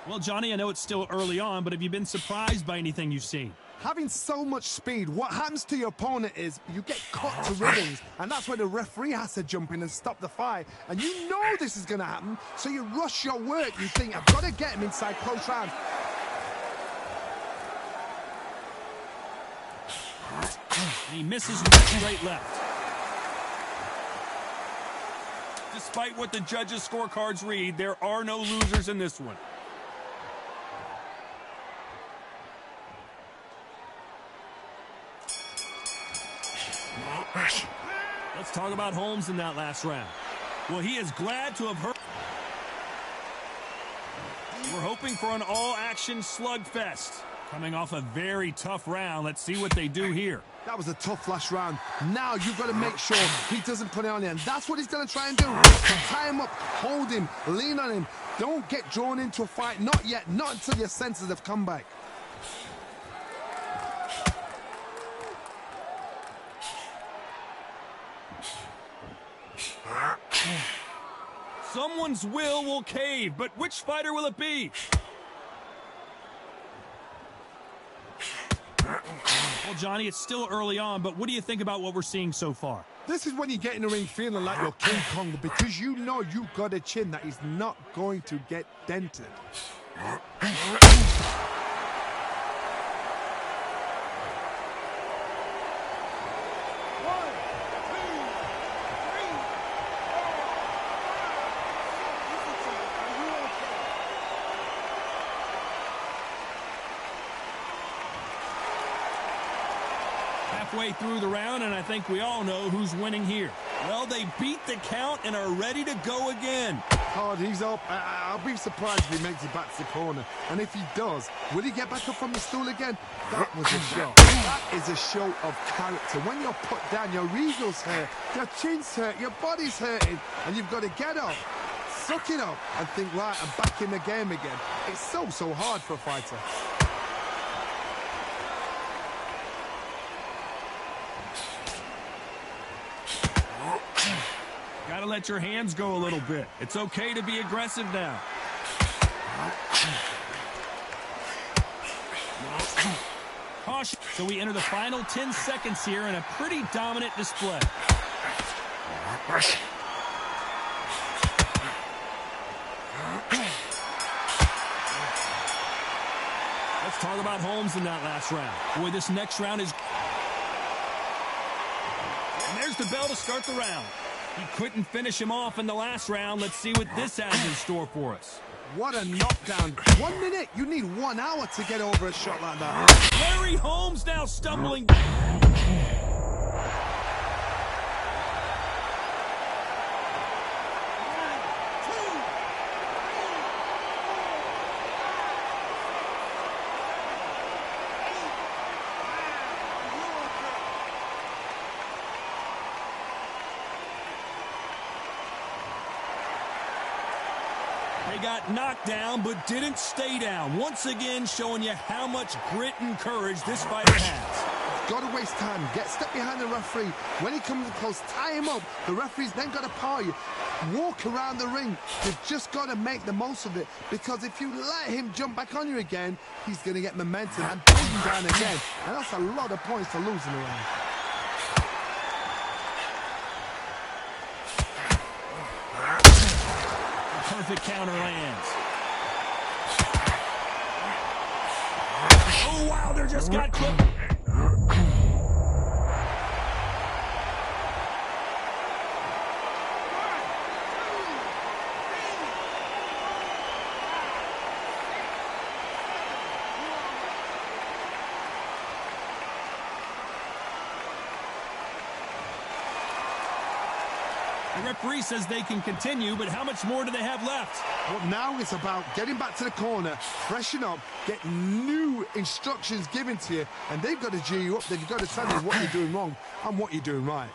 Well, Johnny, I know it's still early on, but have you been surprised by anything you've seen? Having so much speed, what happens to your opponent is you get cut to ribbons, and that's where the referee has to jump in and stop the fight. And you know this is going to happen, so you rush your work. You think, I've got to get him inside close round. And he misses with a straight left. Despite what the judges' scorecards read, there are no losers in this one. Let's talk about Holmes in that last round. Well, he is glad to have heard. We're hoping for an all-action slugfest. Coming off a very tough round, let's see what they do here. That was a tough last round. Now you've got to make sure he doesn't put it on you. And that's what he's going to try and do. Tie him up, hold him, lean on him. Don't get drawn into a fight. Not yet. Not until your senses have come back. Someone's will cave, but which fighter will it be? Well, Johnny, it's still early on, but what do you think about what we're seeing so far? This is when you get in the ring feeling like you're King Kong, because you know you've got a chin that is not going to get dented. Halfway through the round, and I think we all know who's winning here. Well, they beat the count and are ready to go again. Hard, he's up. I'll be surprised if he makes it back to the corner. And if he does, will he get back up from the stool again? That was a show. That is a show of character. When you're put down, your ego's hurt, your chin's hurt, your body's hurting, and you've got to get up, suck it up, and think, right, I'm back in the game again. It's so hard for a fighter. Gotta let your hands go a little bit. It's okay to be aggressive now. Caution. So we enter the final 10 seconds here in a pretty dominant display. Let's talk about Holmes in that last round. Boy, this next round is... And there's the bell to start the round. He couldn't finish him off in the last round. Let's see what this has in store for us. What a knockdown. 1 minute. You need 1 hour to get over a shot like that. Larry Holmes now stumbling. They got knocked down, but didn't stay down. Once again, showing you how much grit and courage this fighter has. Got to waste time. Get step behind the referee. When he comes close, tie him up. The referee's then got to power you. Walk around the ring. You've just got to make the most of it, because if you let him jump back on you again, he's going to get momentum and pull him down again. And that's a lot of points to lose in the round. Perfect counter lands. Oh, wow, they just got clipped. The referee says they can continue, but how much more do they have left? Well, now it's about getting back to the corner, freshen up, get new instructions given to you, and they've got to G you up. They've got to tell you what you're doing wrong and what you're doing right.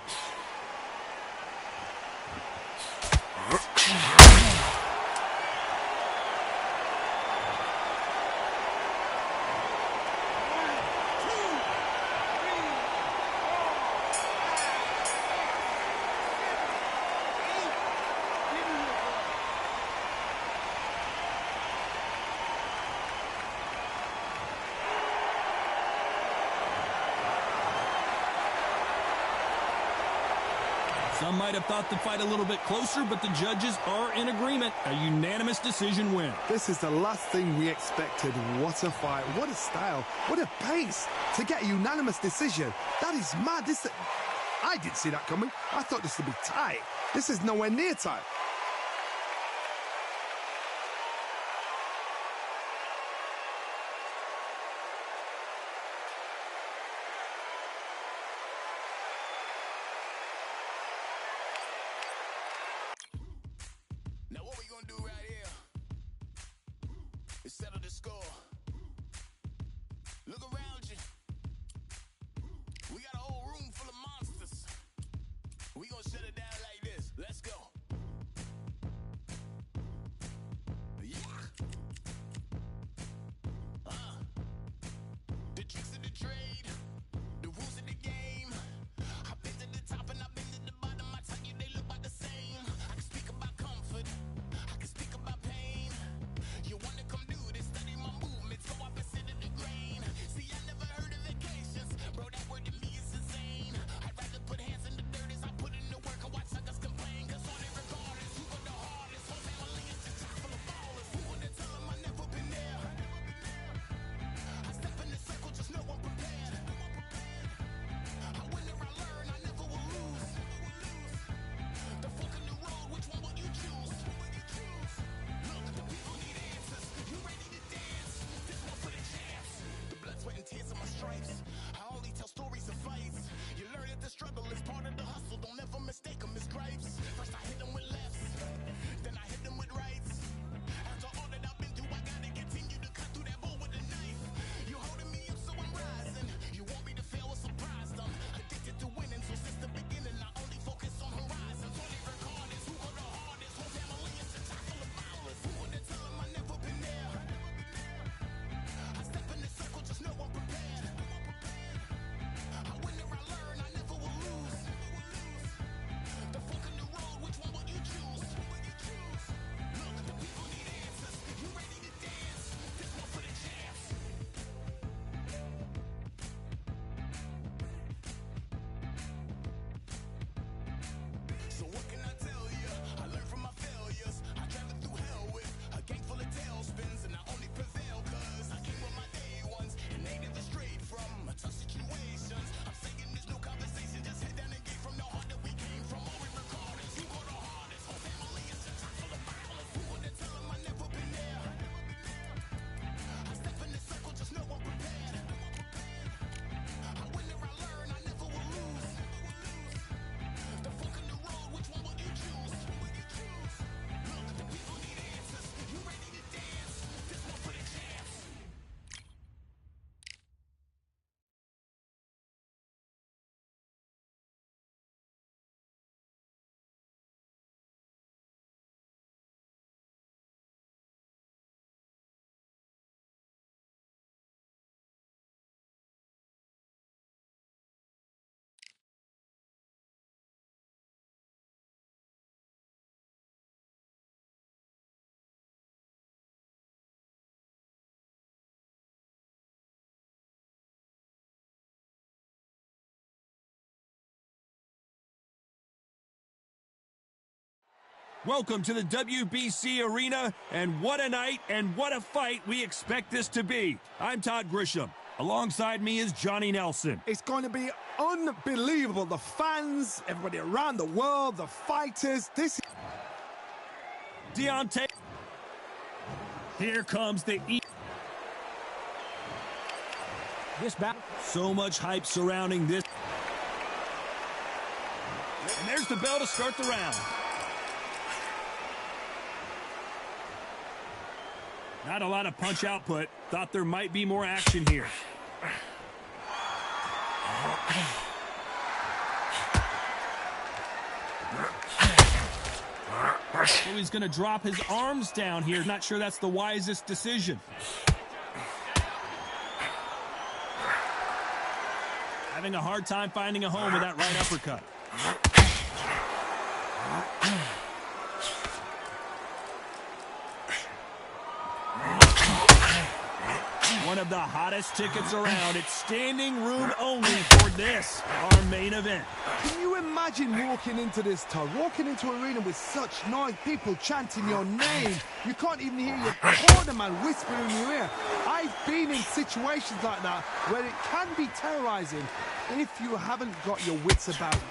Some might have thought the fight a little bit closer, but the judges are in agreement. A unanimous decision win. This is the last thing we expected. What a fight. What a style. What a pace to get a unanimous decision. That is mad. I didn't see that coming. I thought this would be tight. This is nowhere near tight. Now what we gonna do right here is settle the score. Look around you. We got a whole room full of monsters. We gonna shut it down like this. Let's go. Welcome to the WBC arena, and what a night and what a fight we expect this to be. I'm Todd Grisham. Alongside me is Johnny Nelson. It's going to be unbelievable. The fans, everybody around the world, the fighters. This Deontay. Here comes the This battle. So much hype surrounding this. And there's the bell to start the round. Not a lot of punch output. Thought there might be more action here. So he's going to drop his arms down here. Not sure that's the wisest decision. Having a hard time finding a home with that right uppercut. One of the hottest tickets around. It's standing room only for this, our main event. Can you imagine walking into this, Todd? Walking into an arena with such noise, people chanting your name. You can't even hear your corner man whispering in your ear. I've been in situations like that where it can be terrorizing if you haven't got your wits about you.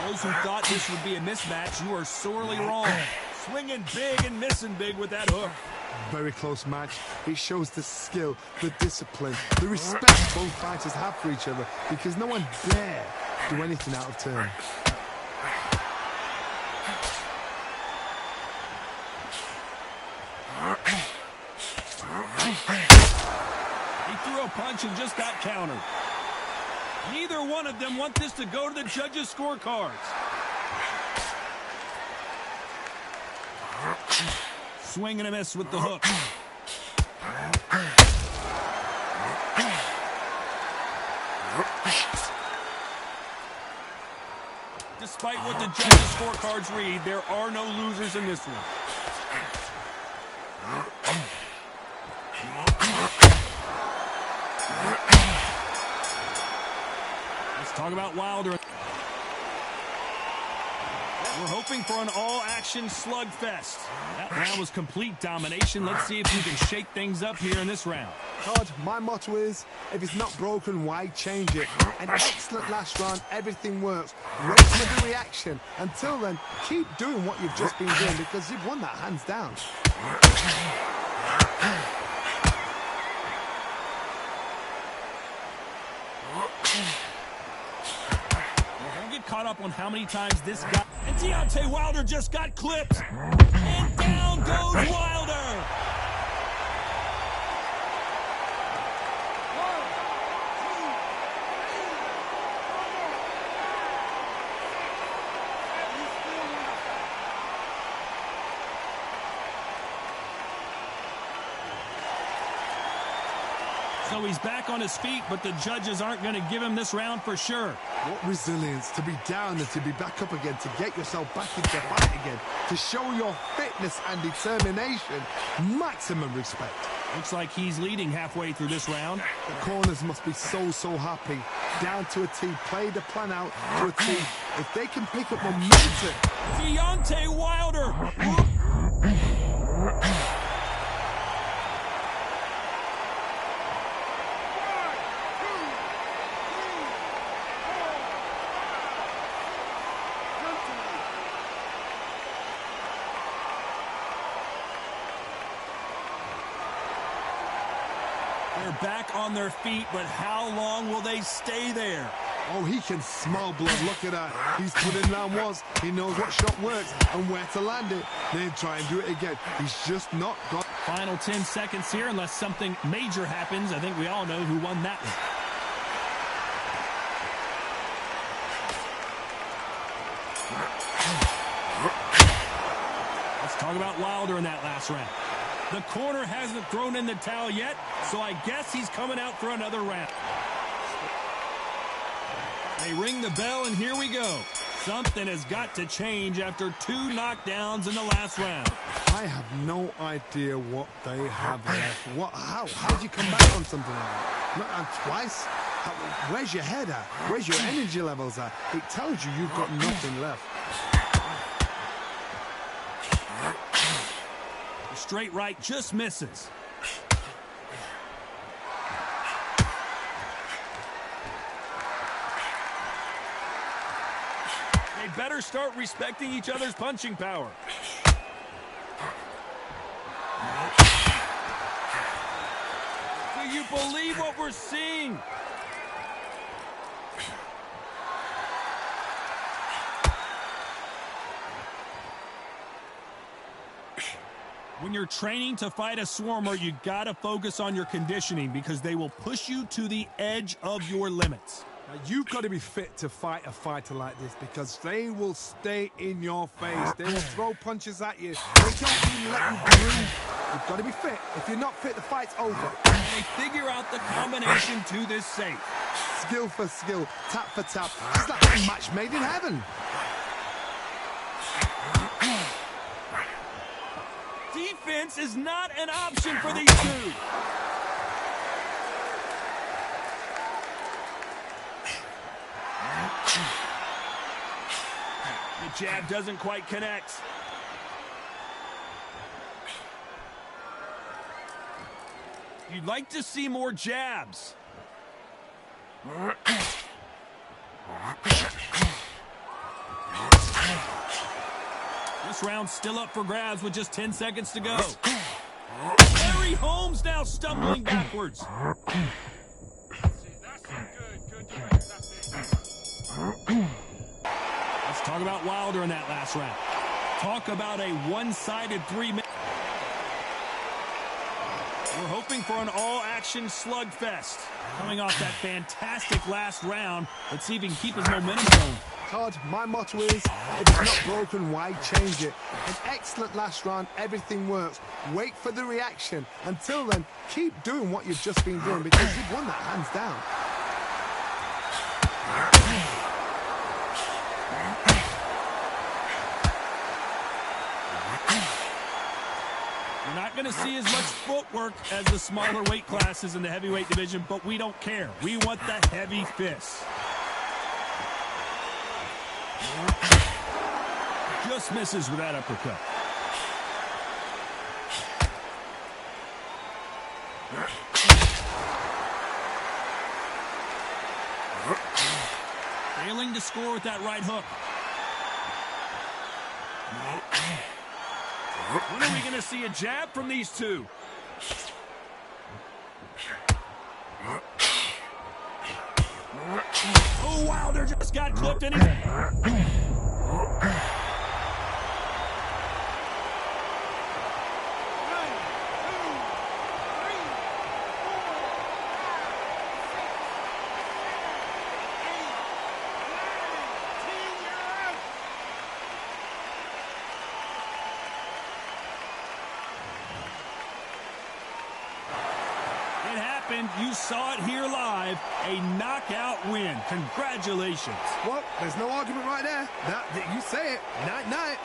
Those who thought this would be a mismatch, you are sorely wrong. Swinging big and missing big with that hook. Very close match. It shows the skill, the discipline, the respect both fighters have for each other, because no one dare do anything out of turn. He threw a punch and just got countered. Neither one of them want this to go to the judges' scorecards. Swing and a miss with the hook. Despite what the judges' scorecards read, there are no losers in this one. Let's talk about Wilder. We're hoping for an all-action slugfest. That round was complete domination. Let's see if we can shake things up here in this round. Todd, my motto is, if it's not broken, why change it? An excellent last round, everything works. Wait for the reaction. Until then, keep doing what you've just been doing, because you've won that hands down. Don't get caught up on how many times this guy... And Deontay Wilder just got clipped. And down goes Wilder. So he's back on his feet, but the judges aren't going to give him this round for sure. What resilience to be down and to be back up again, to get yourself back into the fight again, to show your fitness and determination. Maximum respect. Looks like he's leading halfway through this round. The corners must be so happy. Down to a T, play the plan out to a T. If they can pick up momentum. Deontay Wilder. They're back on their feet, but how long will they stay there? Oh, he can smell blood. Look at that. He's put in down once. He knows what shot works and where to land it. Then try and do it again. He's just not got... Final 10 seconds here, unless something major happens. I think we all know who won that one. Let's talk about Wilder in that last round. The corner hasn't thrown in the towel yet, so I guess he's coming out for another round. They ring the bell, and here we go. Something has got to change after 2 knockdowns in the last round. I have no idea what they have left. How did you come back on something like that? Not twice? Where's your head at? Where's your energy levels at? It tells you you've got nothing left. The straight right just misses. They better start respecting each other's punching power. Do you believe what we're seeing? When you're training to fight a swarmer, you gotta focus on your conditioning because they will push you to the edge of your limits. Now, you've got to be fit to fight a fighter like this because they will stay in your face. They will throw punches at you. They don't even let you breathe. You've got to be fit. If you're not fit, the fight's over. They figure out the combination to this safe. Skill for skill, tap for tap. It's like a match made in heaven. Defense is not an option for these two. The jab doesn't quite connect. You'd like to see more jabs. This round's still up for grabs with just 10 seconds to go. Larry Holmes now stumbling backwards. Let's talk about Wilder in that last round. Talk about a one-sided 3-minute. We're hoping for an all-action slugfest. Coming off that fantastic last round, let's see if he can keep his momentum going. Todd, my motto is, if it's not broken, why change it? An excellent last round, everything works. Wait for the reaction. Until then, keep doing what you've just been doing because you've won that hands down. We're not going to see as much footwork as the smaller weight classes in the heavyweight division, but we don't care. We want the heavy fists. Just misses with that uppercut. Failing to score with that right hook. When are we going to see a jab from these two? Oh, Wilder just got clipped in his... You saw it here live, a knockout win. Congratulations. Well, there's no argument right there. You say it. Night-night.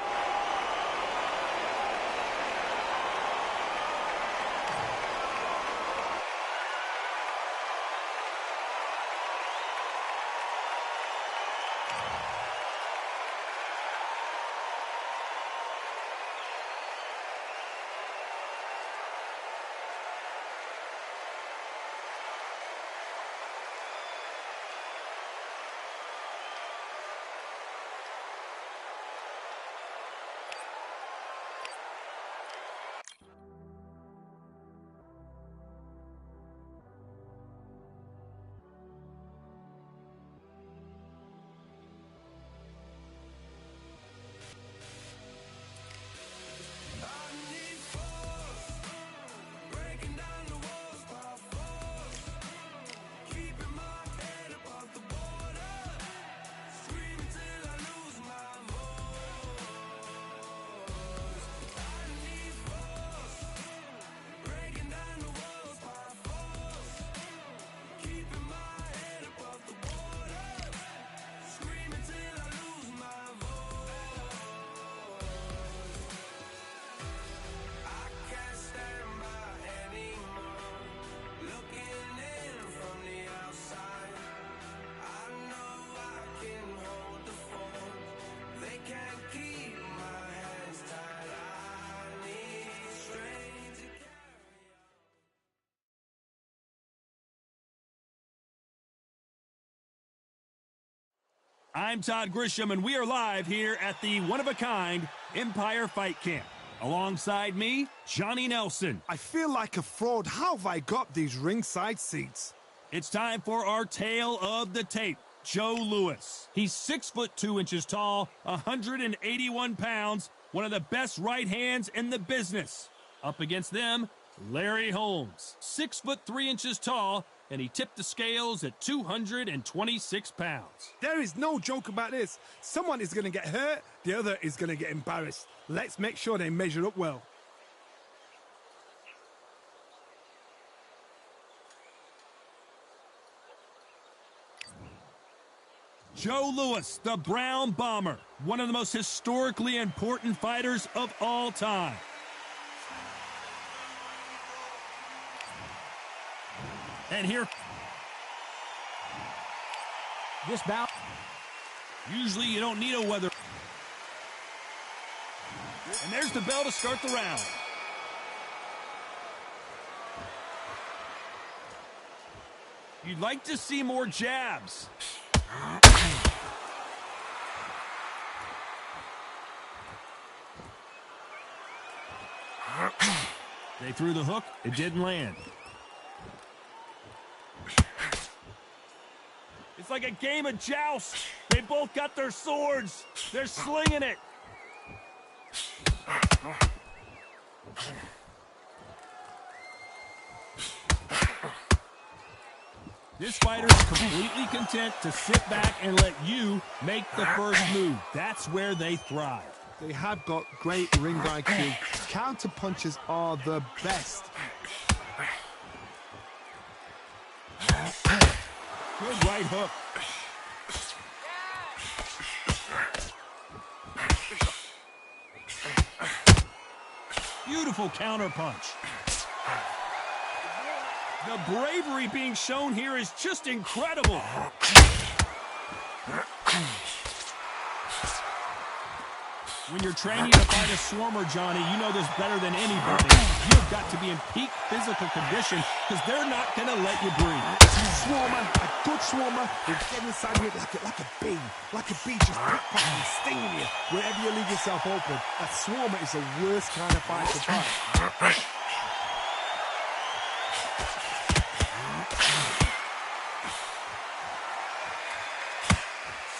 I'm Todd Grisham, and we are live here at the one-of-a-kind Empire Fight Camp. Alongside me, Johnny Nelson. I feel like a fraud. How have I got these ringside seats? It's time for our tale of the tape, Joe Louis. He's 6'2" tall, 181 pounds, one of the best right hands in the business. Up against them, Larry Holmes, 6'3" tall, and he tipped the scales at 226 pounds. There is no joke about this. Someone is going to get hurt, the other is going to get embarrassed. Let's make sure they measure up well. Joe Louis, the Brown Bomber, one of the most historically important fighters of all time. And here, This bout. usually you don't need a weather. And there's the bell to start the round. You'd like to see more jabs. They threw the hook. It didn't land. It's like a game of joust. They both got their swords. They're slinging it. This fighter's completely content to sit back and let you make the first move. That's where they thrive. They have got great ring IQ. Counter punches are the best. Good right hook. Beautiful counter punch. The bravery being shown here is just incredible. When you're training to fight a swarmer, Johnny, you know this better than anybody. You've got to be in peak physical condition because they're not going to let you breathe. Swarmer, a good swarmer, will get inside you like a bee. Like a bee just pickpocketing, stinging you wherever you leave yourself open. A swarmer is the worst kind of fight to fight.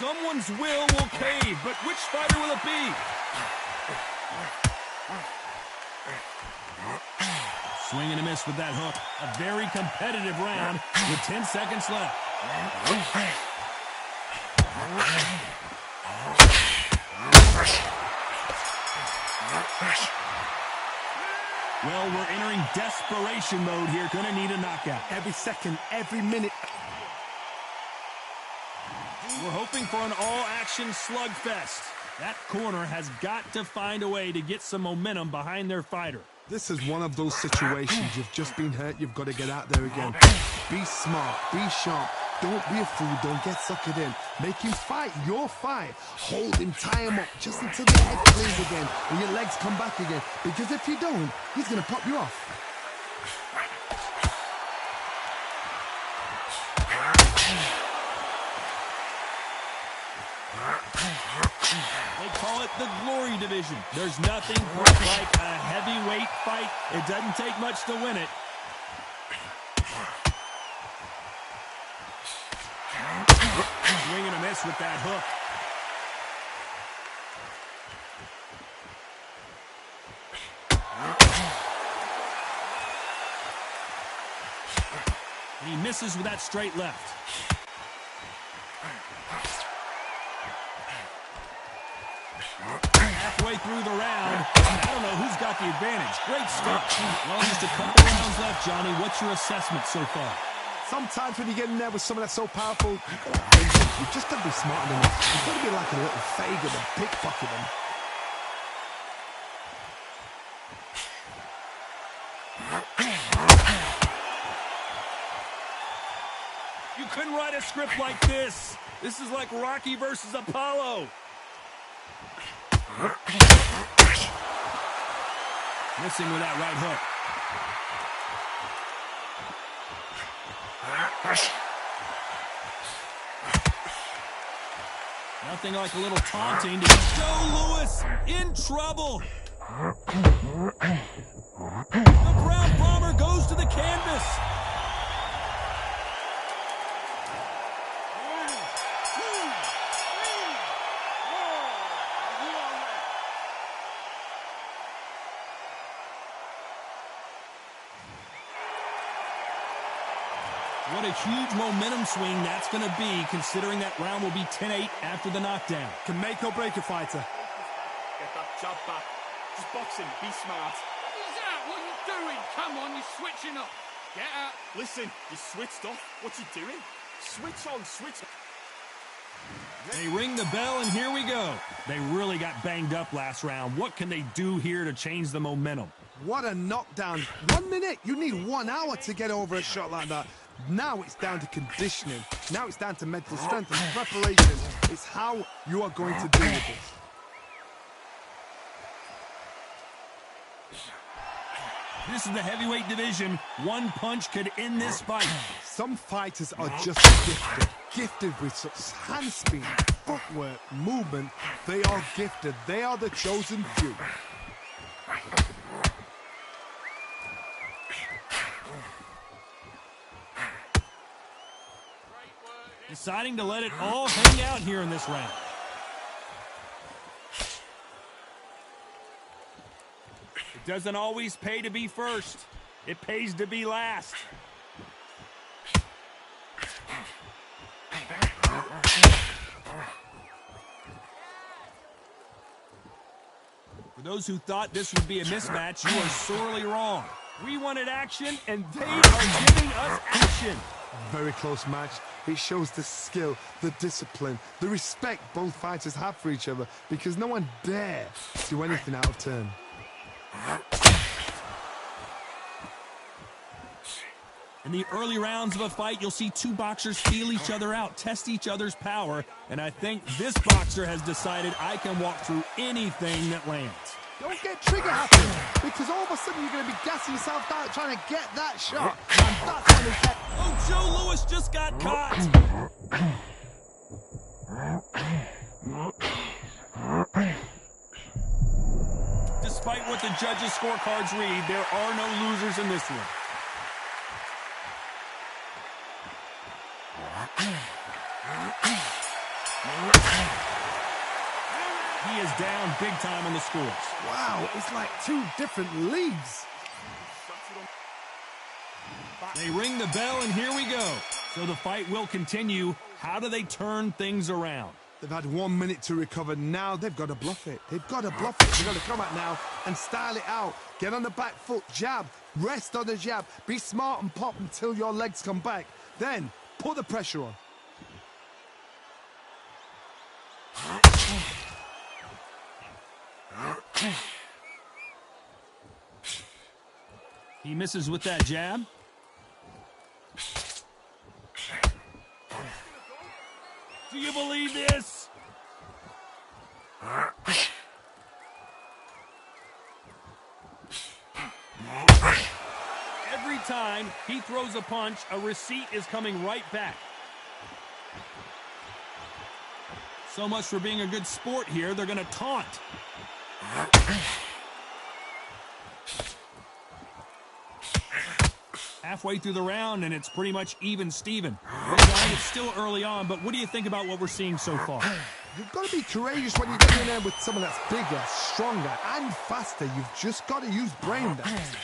Someone's will cave, but which fighter will it be? Swing and a miss with that hook. A very competitive round with 10 seconds left. Well, we're entering desperation mode here. Gonna need a knockout. Every second, every minute. We're hoping for an all-action slugfest. That corner has got to find a way to get some momentum behind their fighter. This is one of those situations. You've just been hurt. You've got to get out there again. Be smart. Be sharp. Don't be a fool. Don't get suckered in. Make him fight your fight. Hold him. Tie him up just until the head clears again and your legs come back again. Because if you don't, he's going to pop you off. They call it the glory division. There's nothing quite like a heavyweight fight. It doesn't take much to win it. Swing and a miss with that hook. And he misses with that straight left. Halfway through the round, I don't know who's got the advantage. Great start. Well, just a couple rounds left, Johnny. What's your assessment so far? Sometimes when you get in there with someone that's so powerful, you've just got to be smarter than them. You've got to be like a little faggot and pickpocket them. You couldn't write a script like this. This is like Rocky versus Apollo. Missing with that right hook. Nothing like a little taunting to get Joe Louis in trouble. The Brown Bomber goes to the canvas. What a huge momentum swing that's going to be, considering that round will be 10-8 after the knockdown. Can make or break a fighter. Get that jab back. Just boxing. Be smart. Is that what you're doing? Come on, you're switching up. Get out. Listen, you switched off. What you doing? Switch on, switch on. They ring the bell, and here we go. They really got banged up last round. What can they do here to change the momentum? What a knockdown. 1 minute. You need 1 hour to get over a shot like that. Now it's down to conditioning. Now it's down to mental strength and preparation. It's how you are going to deal with this. This is the heavyweight division. One punch could end this fight. Some fighters are just gifted with such hand speed, footwork, movement. They are gifted. They are the chosen few. Deciding to let it all hang out here in this round. It doesn't always pay to be first. It pays to be last. For those who thought this would be a mismatch, you are sorely wrong. We wanted action, and they are giving us action. Very close match. It shows the skill, the discipline, the respect both fighters have for each other, because no one dare do anything out of turn. In the early rounds of a fight, you'll see two boxers feel each other out, test each other's power, and I think this boxer has decided I can walk through anything that lands. Don't get trigger happy, because all of a sudden you're going to be gassing yourself out trying to get that shot. And that's when it gets... Oh, Joe Louis just got caught. Despite what the judges' scorecards read, there are no losers in this one. He is down big time on the scores. Wow, it's like two different leagues. They ring the bell, and here we go. So the fight will continue. How do they turn things around? They've had 1 minute to recover. Now they've got to bluff it. They've got to bluff it. They've got to come out now and style it out. Get on the back foot, jab, rest on the jab. Be smart and pop until your legs come back. Then put the pressure on. He misses with that jab. Do you believe this? Every time he throws a punch, a receipt is coming right back. So much for being a good sport here. They're going to taunt. Halfway through the round, and it's pretty much even Steven. It's still early on, but what do you think about what we're seeing so far? You've got to be courageous when you get in there with someone that's bigger, stronger, and faster. You've just got to use brain dance.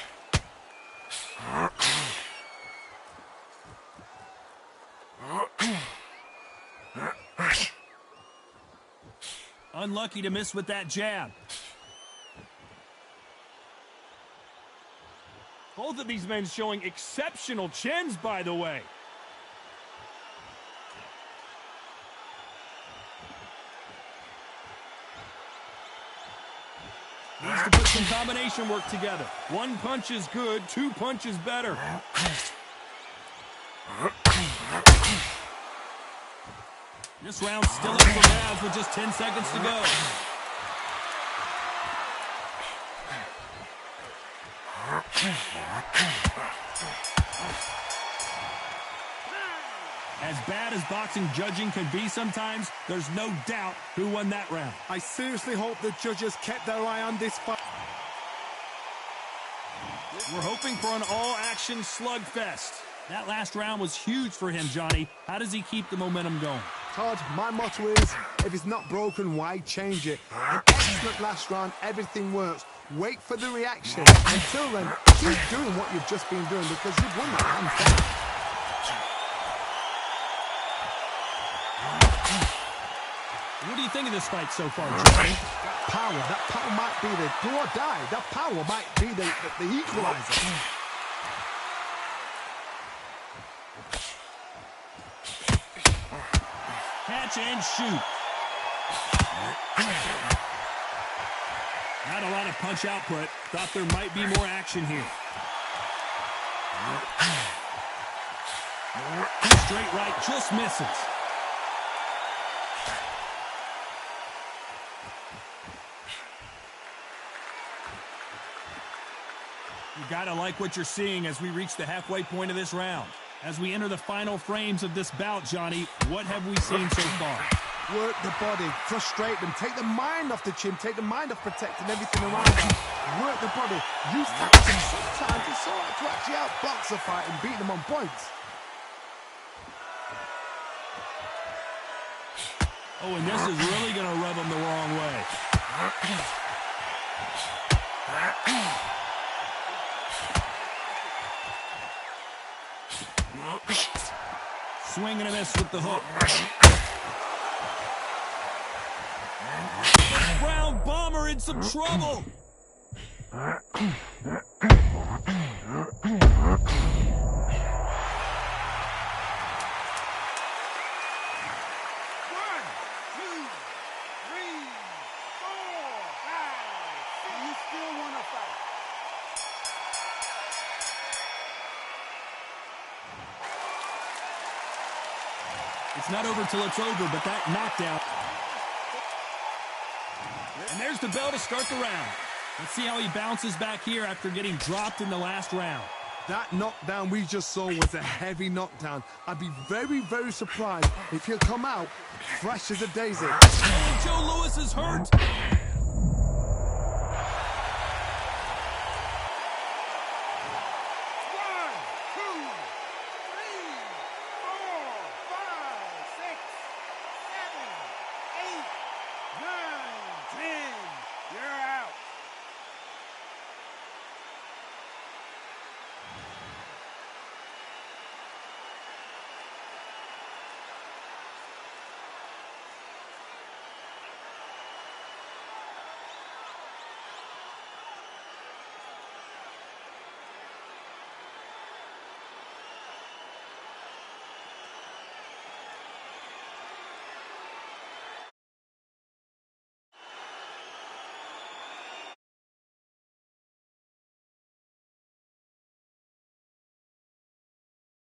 Unlucky to miss with that jab. Both of these men showing exceptional chins, by the way. Needs to put some combination work together. One punch is good, two punches better. This round's still up for grabs with just 10 seconds to go. As bad as boxing judging can be sometimes, there's no doubt who won that round. I seriously hope the judges kept their eye on this fight. We're hoping for an all-action slugfest. That last round was huge for him, Johnny. How does he keep the momentum going? Todd, my motto is, if it's not broken, why change it? An excellent last round, everything works. Wait for the reaction. Until then, keep doing what you've just been doing because you've won that hands down. What do you think of this fight so far, Johnny? That power might be the do or die. That power might be the equalizer. Catch and shoot. Not a lot of punch output. Thought there might be more action here. Straight right, just misses. You gotta like what you're seeing as we reach the halfway point of this round. As we enter the final frames of this bout, Johnny, what have we seen so far? Work the body, frustrate them, take the mind off the chin, take the mind off protecting everything around them. Work the body, use tactics. Sometimes it's all right to actually outbox a fight and beat them on points. Oh, and this is really going to rub him the wrong way. Swing and a miss with the hook. Brown Bomber in some trouble. It's not over till it's over, but that knockdown. And there's the bell to start the round. Let's see how he bounces back here after getting dropped in the last round. That knockdown we just saw was a heavy knockdown. I'd be very, very surprised if he'll come out fresh as a daisy. Oh, Joe Louis is hurt.